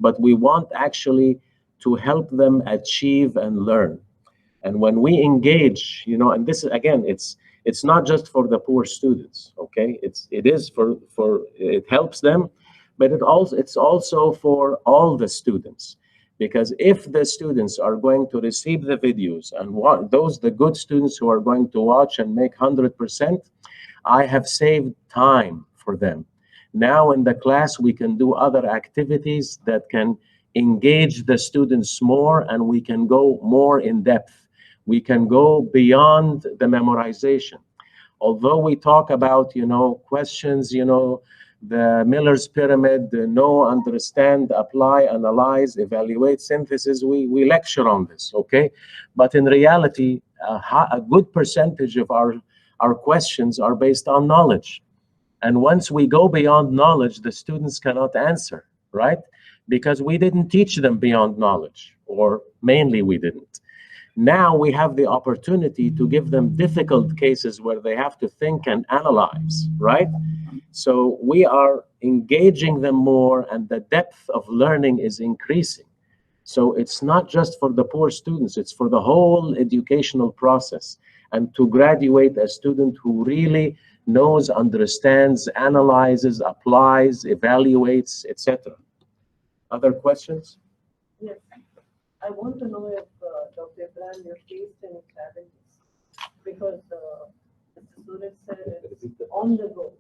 But we want actually to help them achieve and learn. And when we engage, and this is, again, it's not just for the poor students, okay? It helps them, but it's also for all the students. Because if the students are going to receive the videos and the good students who are going to watch and make 100%, I have saved time for them. Now in the class, we can do other activities that can engage the students more, and we can go more in depth. We can go beyond the memorization. Although we talk about, questions, the Miller's pyramid, know, understand, apply, analyze, evaluate, synthesis, we lecture on this, okay? But in reality, a good percentage of our questions are based on knowledge. And once we go beyond knowledge, the students cannot answer, right? Because we didn't teach them beyond knowledge, or mainly we didn't. Now we have the opportunity to give them difficult cases where they have to think and analyze, right? So we are engaging them more, and the depth of learning is increasing. So it's not just for the poor students, it's for the whole educational process. And to graduate a student who really knows, understands, analyzes, applies, evaluates, etc. Other questions? Yes. I want to know if Dr. Ibrahim, you faced any challenges, because the Suraj said it's on the go.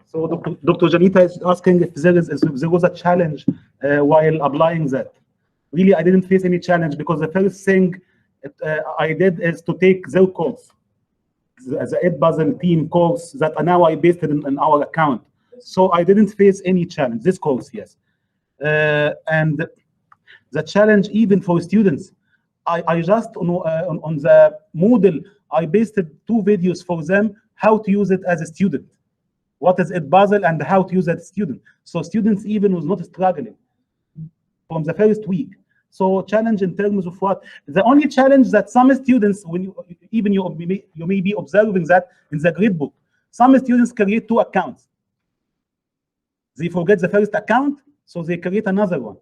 So Dr. Janita is asking if there was a challenge while applying that. Really, I didn't face any challenge because the first thing I did is to take their course, the Edpuzzle team course that now I pasted in our account. So I didn't face any challenge, this course, yes. And the challenge even for students, I just, on the Moodle, I pasted 2 videos for them, how to use it as a student. What is Edpuzzle and how to use it as a student. So students even was not struggling from the first week. So challenge in terms of what? The only challenge that some students, when you may be observing that in the gradebook, some students create 2 accounts. They forget the first account, so they create another one.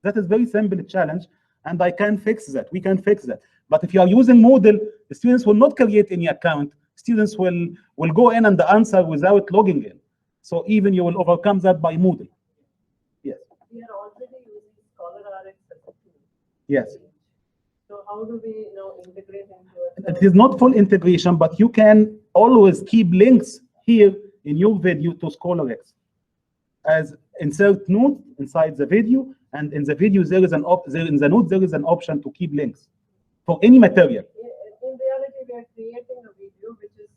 That is very simple challenge, and I can fix that. We can fix that. But if you are using Moodle, the students will not create any account. Students will go in and answer without logging in. So even you will overcome that by Moodle. Yes. We are already using ScholarRx as a tool. Yes. So how do we integrate into it? It is not full integration, but you can always keep links here in your video to ScholarX. As insert note inside the video, and in the video there is in the note there is an option to keep links for any material. In reality, we are creating a video which is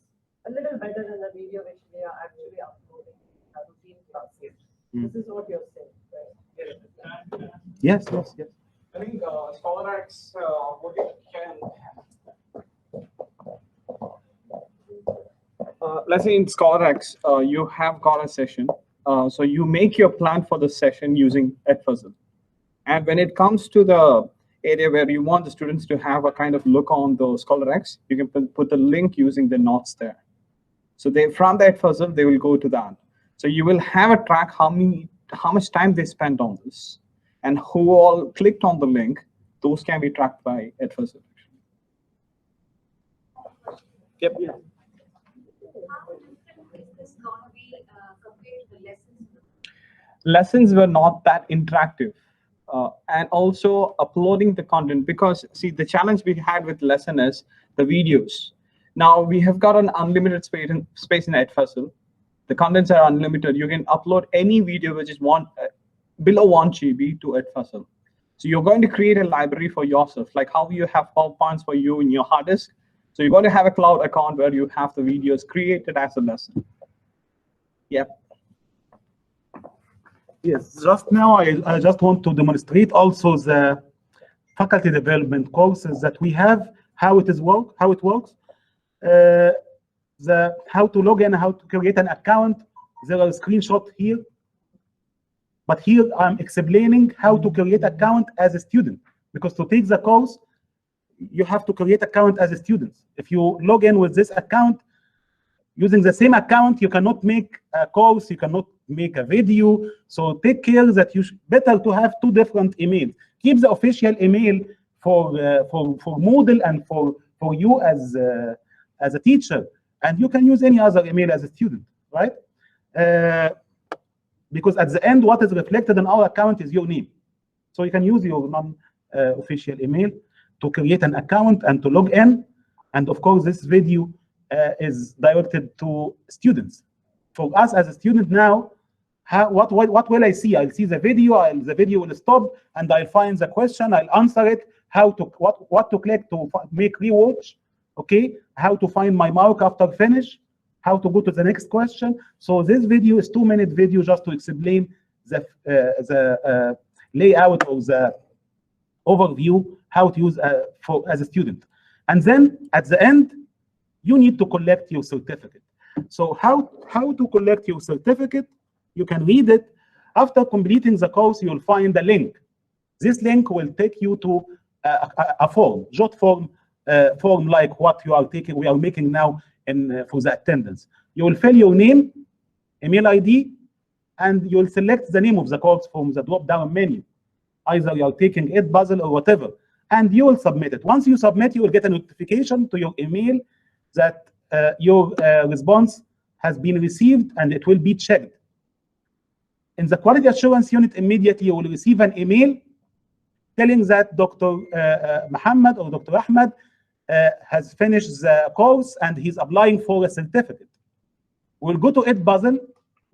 a little better than the video which we are actually uploading in our routine classes. This is what you're saying, right? Yes. I think ScholarX, what it can. Let's say in ScholarX, you have got a session. So you make your plan for the session using Edpuzzle. And when it comes to the area where you want the students to have a kind of look on the ScholarX, you can put the link using the notes there. So from the Edpuzzle, they will go to that. So you will have a track how much time they spent on this, and who all clicked on the link. Those can be tracked by Edpuzzle. Yep. How different is this going to be compared to the lessons? Lessons were not that interactive. And also uploading the content, because see, the challenge we had with lesson is the videos. Now we have got an unlimited space in Edpuzzle. The contents are unlimited. You can upload any video which is below 1 GB to Edpuzzle. So you're going to create a library for yourself, like how you have PowerPoints for you in your hard disk. So you're going to have a cloud account where you have the videos created as a lesson. Yep. Yes, just now I just want to demonstrate also the faculty development courses that we have, how it works, how to log in, how to create an account. There are screenshots here, but here I'm explaining how to create account as a student, because to take the course, you have to create account as a student. If you log in with this account, using the same account, you cannot make a course, you cannot make a video. So take care that better to have 2 different emails. Keep the official email for Moodle and for you as a teacher, and you can use any other email as a student, right? Because at the end, what is reflected in our account is your name. So you can use your non-official email to create an account and to log in. And of course, this video is directed to students. For us as a student now, what will I see? I'll see the video. The video will stop, and I'll find the question. I'll answer it. What to click to make rewatch. Okay, how to find my mark after finish. How to go to the next question. So this video is 2-minute video just to explain the layout or the overview how to use as a student. And then at the end, you need to collect your certificate. So how to collect your certificate? You can read it. After completing the course, you'll find a link. This link will take you to a form, jot form like what you are taking. We are making now for the attendance. You will fill your name, email ID, and you will select the name of the course from the drop-down menu. Either you are taking Edpuzzle or whatever, and you will submit it. Once you submit, you will get a notification to your email that your response has been received, and it will be checked. In the quality assurance unit, immediately you will receive an email telling that Dr. Muhammad or Dr. Ahmed has finished the course and he's applying for a certificate. We'll go to Edpuzzle.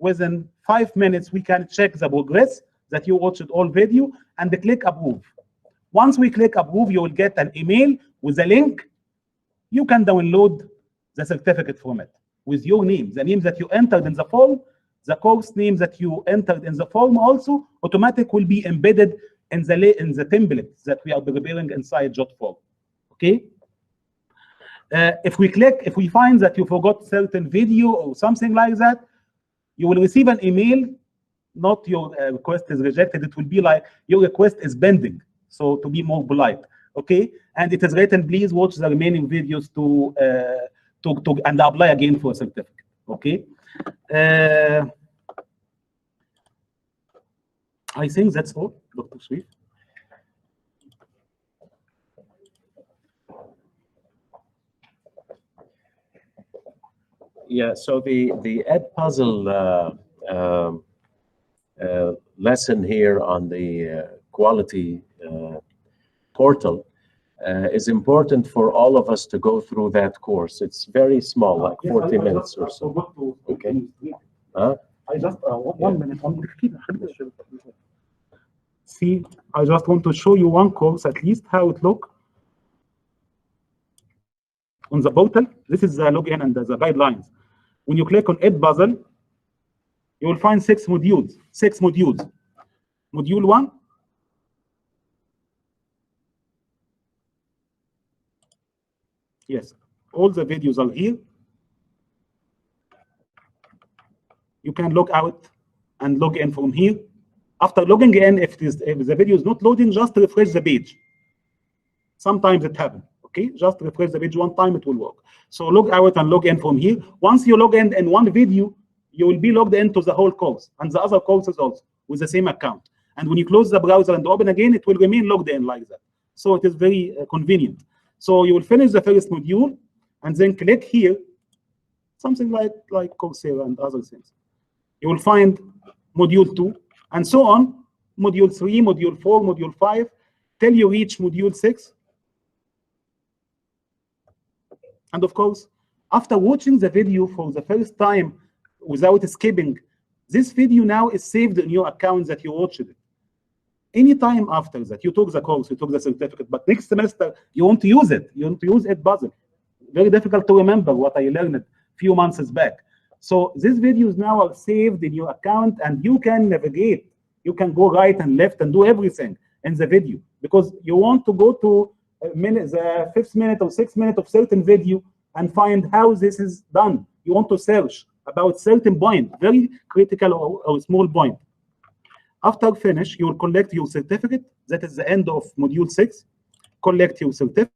Within 5 minutes, we can check the progress that you watched all video and click approve. Once we click approve, you will get an email with a link. You can download the certificate from it with your name, the name that you entered in the form, the course name that you entered in the form also automatic will be embedded in the template that we are preparing inside JotForm. Okay. If we find that you forgot certain video or something like that, you will receive an email. Not your request is rejected. It will be like your request is pending. So to be more polite, okay. And it is written, please watch the remaining videos to and apply again for a certificate. Okay. I think that's all, Dr. Sweet. Yeah, so the Edpuzzle lesson here on the quality portal is important for all of us to go through that course. It's very small, like 40 minutes or so. Okay. Huh? I just one minute. See, I just want to show you one course at least how it look on the portal. This is the login and the guidelines. When you click on Edpuzzle, you will find 6 modules. 6 modules. Module 1. Yes, all the videos are here. You can log out and log in from here. After logging in, if the video is not loading, just refresh the page. Sometimes it happens. Okay, just refresh the page one time, it will work. So log out and log in from here. Once you log in one video, you will be logged into the whole course and the other courses also with the same account. And when you close the browser and open again, it will remain logged in like that. So it is very convenient. So you will finish the first module and then click here, something like Coursera and other things. You will find module 2 and so on, module 3, module 4, module 5, till you reach module 6. And of course, after watching the video for the first time without skipping, this video now is saved in your account that you watched it. Anytime after that, you took the course, you took the certificate, but next semester, you want to use it. You want to use Edpuzzle. Very difficult to remember what I learned a few months back. So these videos now are saved in your account and you can navigate. You can go right and left and do everything in the video because you want to go to the 5th minute or 6th minute of certain video and find how this is done. You want to search about certain point, very critical or small point. After finish, you will collect your certificate. That is the end of module 6. Collect your certificate.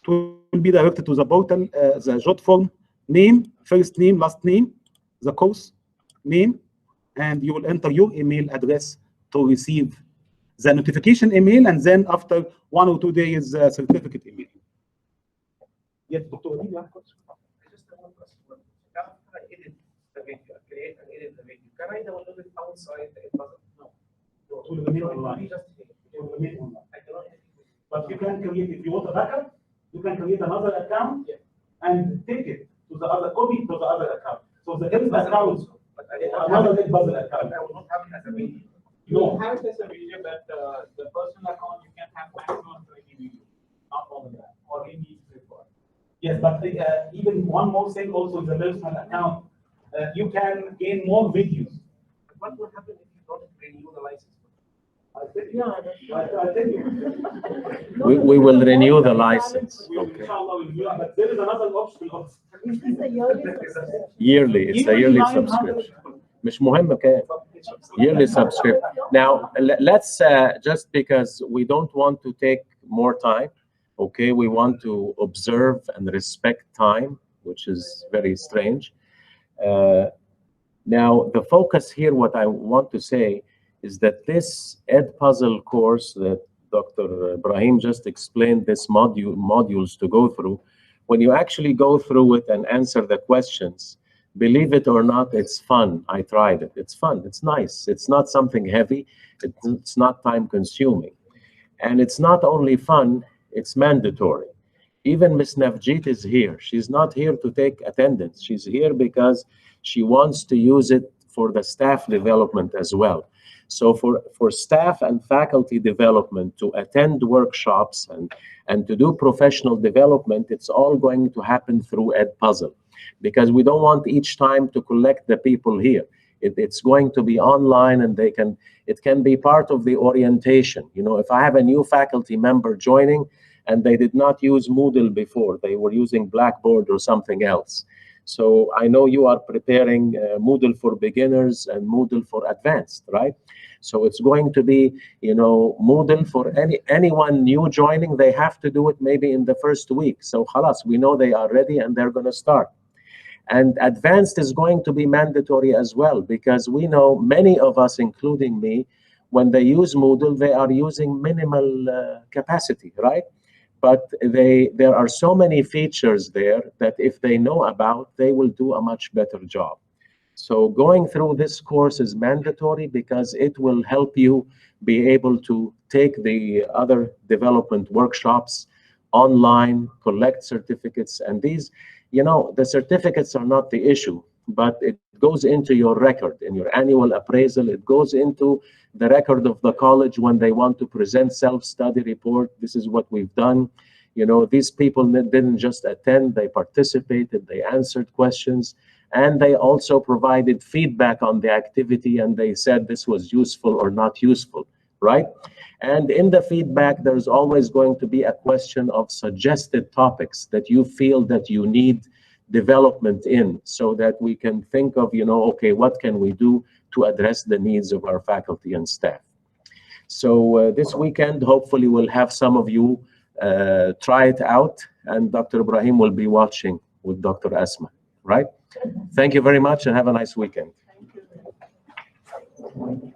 It will be directed to the portal, the JotForm name, first name, last name, the course name, and you will enter your email address to receive the notification email, and then after 1 or 2 days, certificate email. Yes, Dr. Wahid, you have a question? I just have one question. After I edit the video, create and edit the video, can I download it outside the Edpuzzle? No. It will remain online. It will remain online. I cannot edit it. But you can create, if you want a backup, you can create another account and take it to the other copy to the other account. So the first account, another Edpuzzle account. I will not have it as a video. No. Have it as a video, but the personal account you can have maximum 20 videos, not more than that, or any report. Yes, but even one more thing also in the personal account, you can gain more videos. What will happen if you don't renew the license? I'll tell you. We will renew the license. Okay. But there is another option also. Is this a yearly subscription? Yearly, it's a yearly subscription. مش مهم كام. Yearly subscription. Now, let's just because we don't want to take more time, okay? We want to observe and respect time, which is very strange. Now, the focus here, what I want to say is that this Edpuzzle course that Dr. Ibrahim just explained, this modules to go through, when you actually go through it and answer the questions, believe it or not, it's fun. I tried it. It's fun. It's nice. It's not something heavy. It's not time consuming. And it's not only fun, it's mandatory. Even Ms. Navjeet is here. She's not here to take attendance. She's here because she wants to use it for the staff development as well. So for staff and faculty development to attend workshops and to do professional development, it's all going to happen through Edpuzzle, because we don't want each time to collect the people here. It's going to be online, and it can be part of the orientation. You know, if I have a new faculty member joining and they did not use Moodle before, they were using Blackboard or something else. So I know you are preparing Moodle for beginners and Moodle for advanced, right? So it's going to be, you know, Moodle for anyone new joining. They have to do it maybe in the first week. So khalas, we know they are ready and they're going to start. And advanced is going to be mandatory as well, because we know many of us, including me, when they use Moodle, they are using minimal capacity, right? But there are so many features there that if they know about, they will do a much better job. So going through this course is mandatory because it will help you be able to take the other development workshops online, collect certificates, and these, you know, the certificates are not the issue, but it goes into your record, in your annual appraisal. It goes into the record of the college when they want to present self-study report. This is what we've done. You know, these people didn't just attend, they participated, they answered questions, and they also provided feedback on the activity, and they said this was useful or not useful, right? And in the feedback, there's always going to be a question of suggested topics that you feel that you need development in, so that we can think of, you know, okay, what can we do to address the needs of our faculty and staff? So this weekend, hopefully we'll have some of you try it out, and Dr. Ibrahim will be watching with Dr. Asma, right? Thank you very much and have a nice weekend. Thank you.